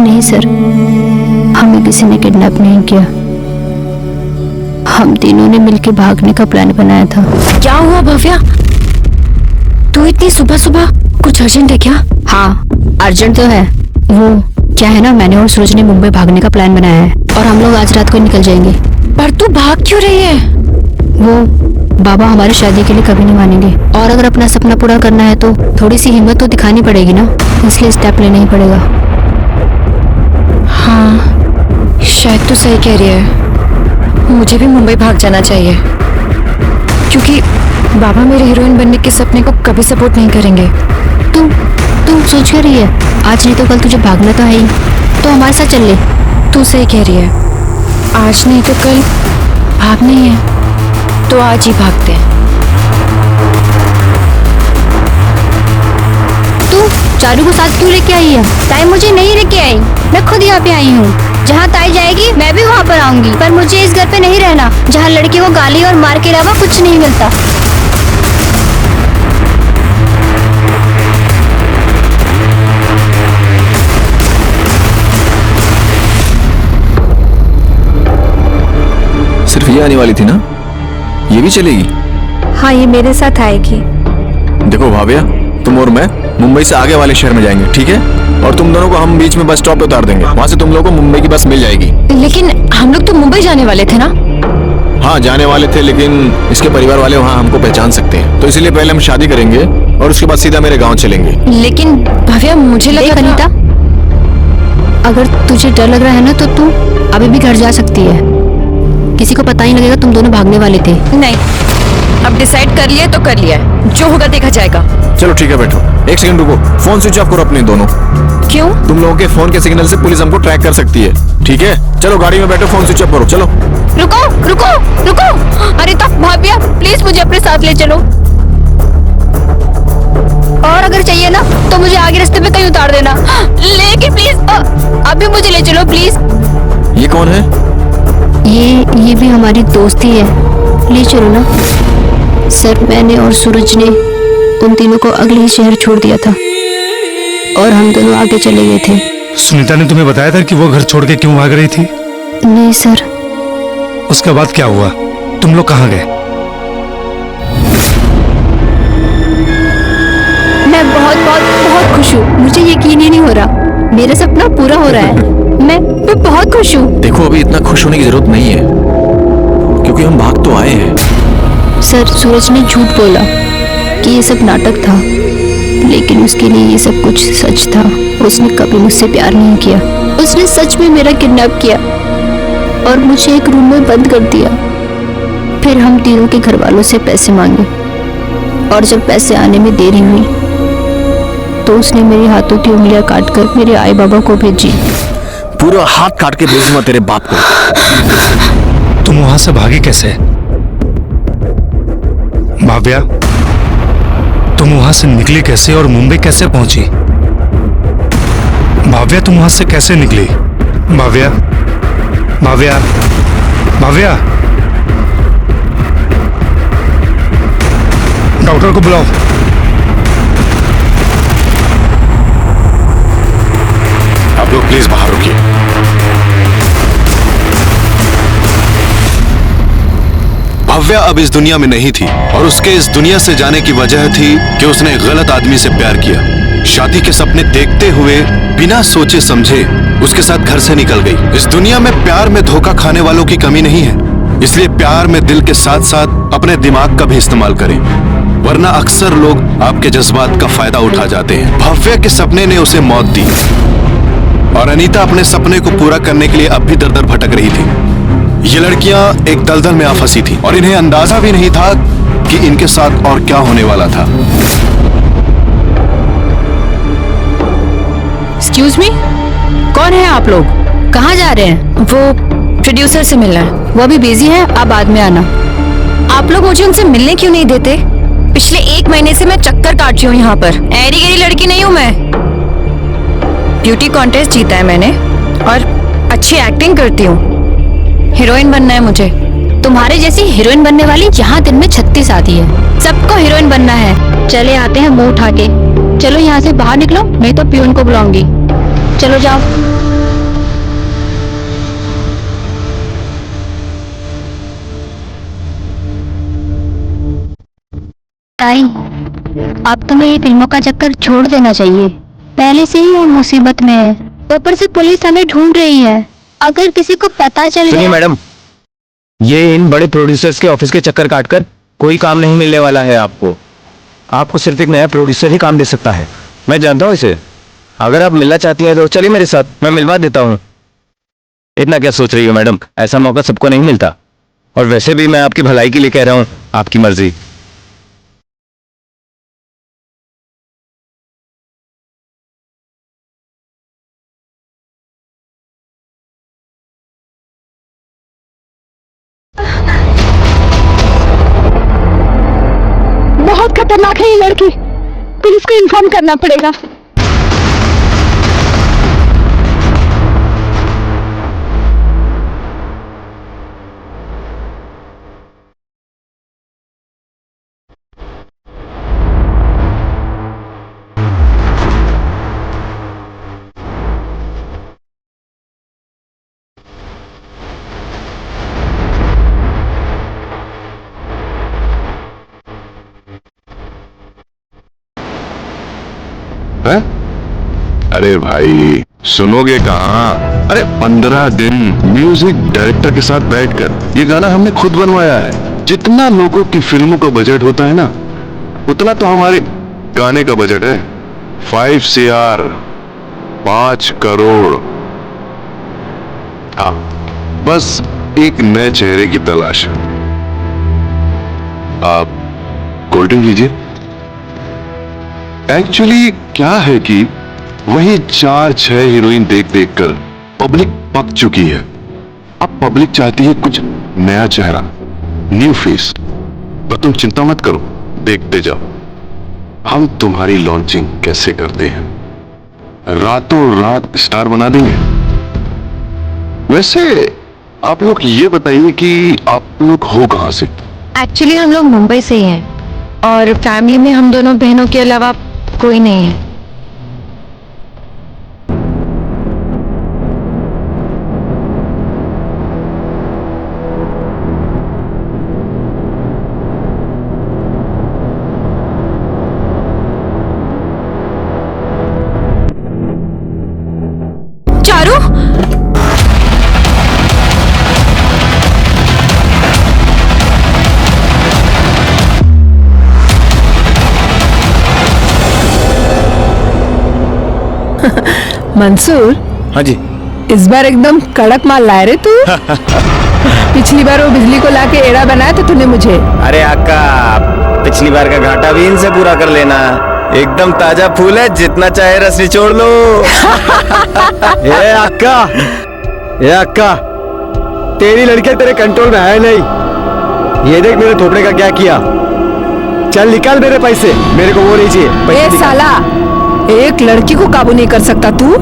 S16: नहीं सर, हमें किसी ने किडनैप नहीं किया, हम तीनों ने मिलकर भागने का प्लान बनाया था।
S18: क्या हुआ भव्या? तू इतनी सुबह सुबह, कुछ अर्जेंट है क्या?
S16: हाँ अर्जेंट तो है। वो क्या है ना, मैंने और सूरज ने मुंबई भागने का प्लान बनाया है और हम लोग आज रात को निकल जाएंगे।
S18: पर तू भाग क्यों रही है?
S16: वो बाबा हमारी शादी के लिए कभी नहीं मानेंगे, और अगर अपना सपना पूरा करना है तो थोड़ी सी हिम्मत तो दिखानी पड़ेगी ना, इसलिए स्टेप लेना ही पड़ेगा।
S18: हाँ शायद तू सही कह रही है, मुझे भी मुंबई भाग जाना चाहिए, क्योंकि बाबा मेरे हीरोइन बनने के सपने को कभी सपोर्ट नहीं करेंगे।
S16: तू सोच कर रही है, आज नहीं तो कल तुझे भागना तो है ही, तो हमारे साथ चल ले।
S18: तू सही कह रही है, आज नहीं तो कल भागना ही है, तो आज ही भागते हैं।
S16: तू चारू को साथ क्यों लेके आई है? ताई मुझे नहीं लेके आई, मैं खुद यहाँ पे आई हूँ। जहाँ ताई जाएगी मैं भी वहाँ पर आऊंगी, पर मुझे इस घर पे नहीं रहना जहाँ लड़की को गाली और मार के अलावा कुछ नहीं मिलता।
S17: सिर्फ ये आने वाली थी ना? ये भी चलेगी?
S16: हाँ ये मेरे साथ आएगी।
S17: देखो भाव्या, तुम और मैं मुंबई से आगे वाले शहर में जाएंगे, ठीक है? और तुम दोनों को हम बीच में बस स्टॉप पे उतार देंगे, वहाँ से तुम लोगों को मुंबई की बस मिल जाएगी।
S18: लेकिन हम लोग तो मुंबई जाने वाले थे ना?
S17: हाँ जाने वाले थे, लेकिन इसके परिवार वाले वहाँ हमको पहचान सकते हैं, तो इसलिए पहले हम शादी करेंगे और उसके बाद सीधा मेरे गाँव चलेंगे।
S18: लेकिन भव्या मुझे लगा
S16: अनीता, अगर तुझे डर लग रहा है ना तो तू अभी भी घर जा सकती है, किसी को पता ही लगेगा तुम दोनों भागने वाले थे।
S18: नहीं, अब डिसाइड कर लिया तो कर लिया है, जो होगा देखा जाएगा।
S17: चलो ठीक है, बैठो। एक सेकंड रुको, फोन स्विच ऑफ करो अपने दोनों।
S18: क्यों?
S17: तुम लोगों के फोन के सिग्नल से पुलिस हमको ट्रैक कर सकती है, ठीक है? चलो गाड़ी में बैठो, फोन स्विच ऑफ करो, चलो।
S18: रुको रुको रुको, अरे तब भाभिया प्लीज मुझे अपने साथ ले चलो,
S16: और अगर चाहिए ना तो मुझे आगे रास्ते पे कहीं उतार देना,
S18: लेकिन प्लीज अभी मुझे ले चलो प्लीज।
S17: ये कौन है?
S16: ये भी हमारी दोस्ती है, ले चलो ना। सर मैंने और सूरज ने उन तीनों को अगले ही शहर छोड़ दिया था और हम दोनों आगे चले गए थे।
S11: सुनीता ने तुम्हें बताया था कि वो घर छोड़ के क्यों भाग रही थी?
S16: नहीं सर।
S11: उसके बाद क्या हुआ? तुम लोग कहाँ गए?
S16: मैं बहुत बहुत बहुत खुश हूँ, मुझे यकीन ही नहीं हो रहा, मेरा सपना पूरा हो रहा है। मैं बहुत खुश हूँ।
S17: देखो अभी इतना खुश होने की जरूरत नहीं है, क्योंकि हम भाग तो आए हैं,
S16: सर, सूरज ने झूठ बोला कि ये सब नाटक था, लेकिन उसके लिए ये सब कुछ सच था। उसने कभी मुझसे प्यार नहीं किया। उसने सच में मेरा किडनैप किया और मुझे एक रूम में बंद कर दिया। फिर हम तीनों के घर वालों से पैसे मांगे और जब पैसे आने में देरी हुई तो उसने मेरे हाथों की उंगलियां काटकर मेरे आई बाबा को भेजी।
S17: पूरा हाथ काट के भेजूंगा तेरे बाप को।
S9: तुम वहां से भागी कैसे? भाव्या, तुम वहां से निकली कैसे और मुंबई कैसे पहुंची? भाव्या, तुम वहां से कैसे निकली? भाव्या, भाव्या, भाव्या, डॉक्टर को बुलाओ।
S14: आप लोग प्लीज बाहर रुकिए। भव्या अब इस दुनिया में नहीं थी और उसके इस दुनिया से जाने की वजह थी कि उसने एक गलत आदमी से प्यार किया। शादी के सपने देखते हुए बिना सोचे समझे उसके साथ घर से निकल गई। इस दुनिया में प्यार में धोखा खाने वालों की कमी नहीं है, इसलिए प्यार में दिल के साथ साथ अपने दिमाग का भी इस्तेमाल करें, वरना अक्सर लोग आपके जज्बात का फायदा उठा जाते हैं। भव्या के सपने ने उसे मौत दी और अनीता अपने सपने को पूरा करने के लिए अब भी दर दर भटक रही थी। ये लड़कियां एक दलदल में आ फंसी थी और इन्हें अंदाजा भी नहीं था कि इनके साथ और क्या होने वाला था।
S18: एक्सक्यूज मी, कौन है आप लोग? कहाँ जा रहे हैं? वो प्रोड्यूसर से मिलना है, वो अभी बिजी है, आप बाद में आना। आप लोग मुझे उनसे मिलने क्यों नहीं देते? पिछले 1 महीने से मैं चक्कर काट रही हूँ यहाँ पर। ऐरी गैरी लड़की नहीं हूँ मैं। ब्यूटी कॉन्टेस्ट जीता है मैंने और अच्छी एक्टिंग करती हूँ। हीरोइन बनना है मुझे।
S16: तुम्हारे जैसी हीरोइन बनने वाली यहाँ दिन में 36 आती है।
S18: सबको हीरोइन बनना है।
S16: चले आते हैं मुंह उठा के। चलो यहाँ से बाहर निकलो, मैं तो पियून को बुलाऊंगी। चलो जाओ। ताई, अब तुम्हें ये फिल्मों का चक्कर छोड़ देना चाहिए। पहले से ही वो मुसीबत में है, ऊपर से पुलिस हमें ढूंढ रही है। अगर किसी को पता चल
S13: सुनिए
S16: गया।
S13: मैडम, ये इन बड़े प्रोड्यूसर्स के ऑफिस के चक्कर काटकर कोई काम नहीं मिलने वाला है आपको। आपको सिर्फ एक नया प्रोड्यूसर ही काम दे सकता है। मैं जानता हूँ इसे। अगर आप मिलना चाहती हैं तो चलिए मेरे साथ, मैं मिलवा देता हूँ। इतना क्या सोच रही हो मैडम, ऐसा मौका सबको नहीं मिलता। और वैसे भी मैं आपकी भलाई के लिए कह रहा हूँ, आपकी मर्जी।
S16: बहुत खतरनाक है ये लड़की, पुलिस को इन्फॉर्म करना पड़ेगा।
S14: है? अरे भाई सुनोगे कहाँ? अरे 15 दिन म्यूजिक डायरेक्टर के साथ बैठकर ये गाना हमने खुद बनवाया है। जितना लोगों की फिल्मों का बजट होता है ना, उतना तो हमारे गाने का बजट है। 5 CR, 5 करोड़। हाँ, बस एक नए चेहरे की तलाश। आप कोल्ड ड्रिंक लीजिए। एक्चुअली क्या है कि वही 4-6 हीरोइन देख देख कर पब्लिक पक चुकी है। अब पब्लिक चाहती है कुछ नया चेहरा, न्यू फेस। पर तुम चिंता मत करो, देखते जाओ हम तुम्हारी लॉन्चिंग कैसे करते हैं। रातों रात स्टार बना देंगे। वैसे आप लोग ये बताइए कि आप लोग हो कहां से?
S18: एक्चुअली हम लोग मुंबई से ही हैं और फैमिली में हम दोनों बहनों के अलावा कोई नहीं है। चारू, मंसूर,
S17: हाँ जी।
S18: इस बार एकदम कड़क माल लाए रे तू। पिछली बार वो बिजली को लाके एड़ा बनाया तो तूने मुझे।
S17: अरे आका, पिछली बार का घाटा भी इनसे पूरा कर लेना। एकदम ताजा फूल है, जितना चाहे रस निचोड़ लो।
S6: ए अक्का, ए अक्का, तेरी लड़की तेरे कंट्रोल में है नहीं। ये देख मेरे थोपड़े का क्या किया। चल निकाल मेरे पैसे, मेरे को वो नहीं चाहिए।
S18: ए साला, एक लड़की को काबू नहीं कर सकता तू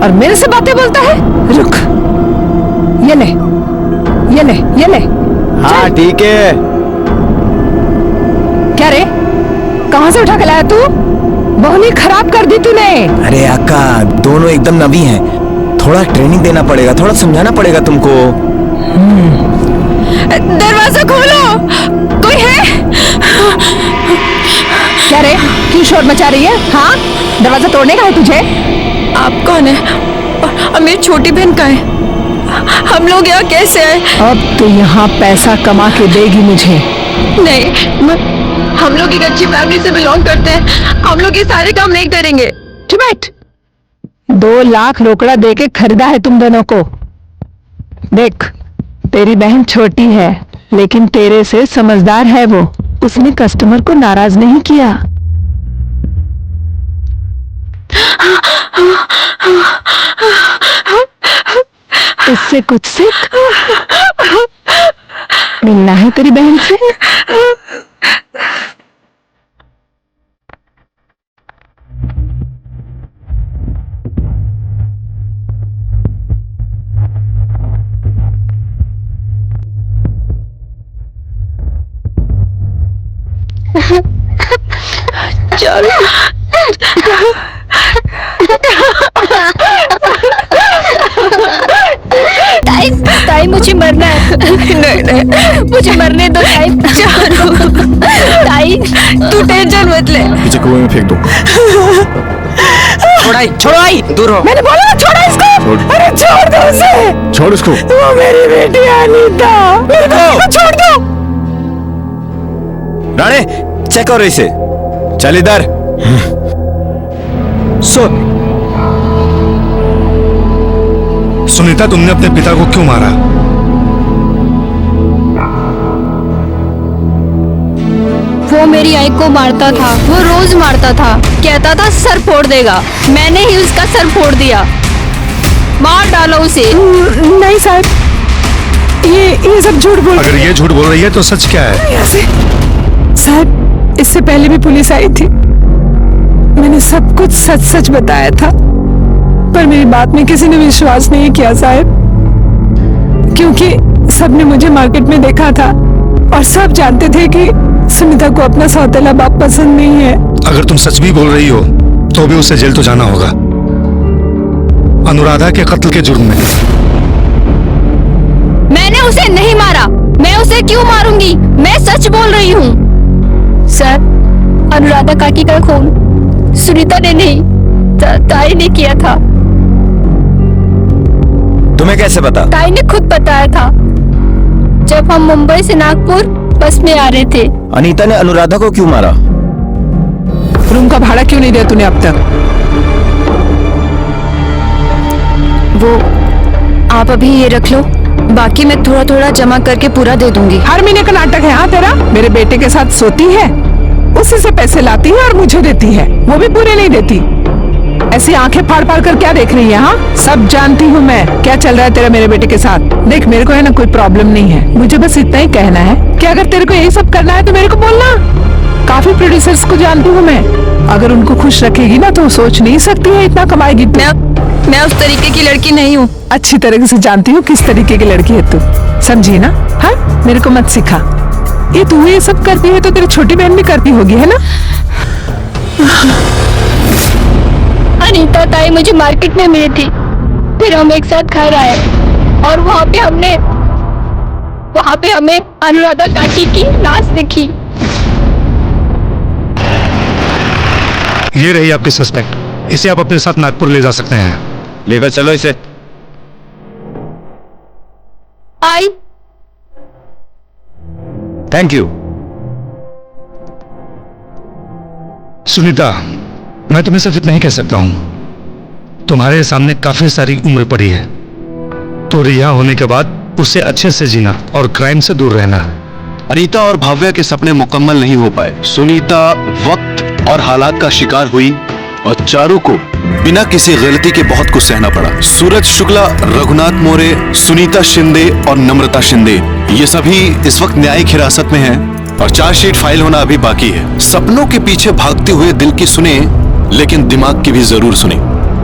S18: और मेरे से बातें बोलता है। रुक, ये ले, ये ले, ये ले।
S6: हाँ ठीक है।
S18: क्या रे, कहाँ से उठा के लाया तू? बहुनी खराब कर दी तूने।
S17: अरे आका, दोनों एकदम नवी हैं, थोड़ा ट्रेनिंग देना पड़ेगा, थोड़ा समझाना पड़ेगा तुमको।
S18: दरवाजा खोलो, कोई है? क्या रे, क्यों शोर मचा रही है? हाँ, दरवाजा तोड़ने का है तुझे?
S10: आप कौन है और मेरी छोटी बहन का है? हम लोग यहाँ कैसे आए?
S18: अब तो यहाँ पैसा कमा के देगी मुझे।
S10: नहीं, हम लोग एक अच्छी फैमिली से बिलोंग करते हैं। हम लोग ये सारे काम नहीं करेंगे।
S18: चुप बैठ। 2 लाख रोकड़ा देके खरीदा है तुम दोनों को। देख, तेरी बहन छोटी है लेकिन तेरे से समझदार है वो। उसने कस्टमर को नाराज नहीं किया। इससे कुछ सीख। मिलना है तेरी बहन से?
S16: ताई मुझे मरना है।
S10: नहीं नहीं,
S16: मुझे मरने दो ताई। ताई
S10: तू टेंशन मत ले।
S17: पीछे कुएं में फेंक दो।
S2: छोड़ाई, दूर हो।
S18: मैंने बोला ना छोड़ो इसको। अरे छोड़ दो उसे।
S17: छोड़ उसको।
S18: वो मेरी बेटी अनीता, मेरे को छोड़ दो।
S17: राणे, चेक करो इसे। चल इधर।
S11: सुनीता, तुमने अपने पिता को क्यों मारा?
S16: वो मेरी आई को मारता था, वो रोज मारता था, कहता था सर फोड़ देगा। मैंने ही उसका सर फोड़ दिया। मार डालो उसे।
S18: नहीं साहब, ये सब झूठ बोल।
S11: अगर ये झूठ बोल रही है तो सच क्या है?
S18: साहब, इससे पहले भी पुलिस आई थी। मैंने सब कुछ सच सच बताया था, पर मेरी बात में किसी ने विश्वास नहीं किया साहब, क्योंकि सबने मुझे मार्केट में देखा था और सब जानते थे कि सुनीता को अपना सौतेला बाप पसंद नहीं है।
S11: अगर तुम सच भी बोल रही हो तो भी उसे जेल तो जाना होगा, अनुराधा के कत्ल के जुर्म में।
S16: मैंने उसे नहीं मारा। मैं उसे क्यों मारूंगी? मैं सच बोल रही हूँ। सर, अनुराधा काकी का खून सुनीता ने नहीं, ताई ने किया था।
S17: तुम्हें कैसे पता?
S16: ताई ने खुद बताया था जब हम मुंबई से नागपुर बस में आ रहे थे।
S17: अनीता ने अनुराधा को क्यों मारा?
S18: रूम का भाड़ा क्यों नहीं दिया तूने अब तक?
S16: वो आप अभी ये रख लो, बाकी मैं थोड़ा थोड़ा जमा करके पूरा दे दूंगी।
S18: हर महीने का नाटक है हाँ तेरा? मेरे बेटे के साथ सोती है, उसी से पैसे लाती है और मुझे देती है, वो भी पूरे नहीं देती। ऐसी आंखें फाड़ फाड़ कर क्या देख रही है? हाँ, सब जानती हूँ मैं क्या चल रहा है तेरा मेरे बेटे के साथ। देख, मेरे को है ना कोई प्रॉब्लम नहीं है, मुझे बस इतना ही कहना है कि अगर तेरे को यही सब करना है तो मेरे को बोलना। काफी प्रोड्यूसर्स को जानती हूँ मैं, अगर उनको खुश रखेगी ना तो सोच नहीं सकती है इतना कमाएगी।
S10: मैं उस तरीके की लड़की नहीं हूँ।
S18: अच्छी तरह से जानती हूँ किस तरीके की लड़की है तू, समझी ना? हाँ, मेरे को मत सिखा। ये तू ये सब करती है तो तेरी छोटी बहन भी करती होगी, है ना?
S16: अनीता ताई मुझे मार्केट में मिली थी, फिर हम एक साथ घर आए और वहाँ पे हमें अनुराधा काकी की लाश दिखी।
S11: ये रही आपकी सस्पेक्ट, इसे आप अपने साथ नागपुर ले जा सकते हैं।
S17: लेकर चलो इसे।
S16: आई
S17: थैंक यू।
S11: सुनीता, मैं तुम्हें सिर्फ इतना ही कह सकता हूं,
S19: तुम्हारे सामने काफी सारी उम्र पड़ी है, तो रिहा होने के बाद उसे अच्छे से जीना और क्राइम से दूर रहना है।
S14: अनीता और भाव्या के सपने मुकम्मल नहीं हो पाए। सुनीता वक्त और हालात का शिकार हुई और चारू को बिना किसी गलती के बहुत कुछ सहना पड़ा। सूरज शुक्ला, रघुनाथ मोरे, सुनीता शिंदे और नम्रता शिंदे ये सभी इस वक्त न्यायिक हिरासत में हैं और चार्जशीट फाइल होना अभी बाकी है। सपनों के पीछे भागते हुए दिल की सुने, लेकिन दिमाग की भी जरूर सुने।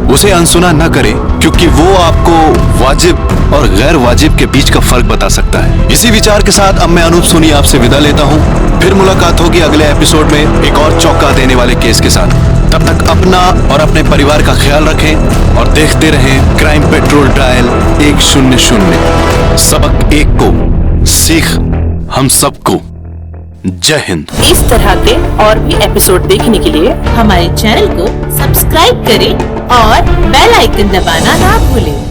S14: उसे अनसुना न करें, क्योंकि वो आपको वाजिब और गैर वाजिब के बीच का फर्क बता सकता है। इसी विचार के साथ अब मैं अनूप सोनी आपसे विदा लेता हूँ। फिर मुलाकात होगी अगले एपिसोड में एक और चौंका देने वाले केस के साथ। तब तक अपना और अपने परिवार का ख्याल रखें और देखते रहें क्राइम पेट्रोल डायल 100। सबक एक को सीख हम सबको। जय हिंद।
S20: इस तरह के और भी एपिसोड देखने के लिए हमारे चैनल को सब्सक्राइब करें और बेल आइकन दबाना ना भूलें।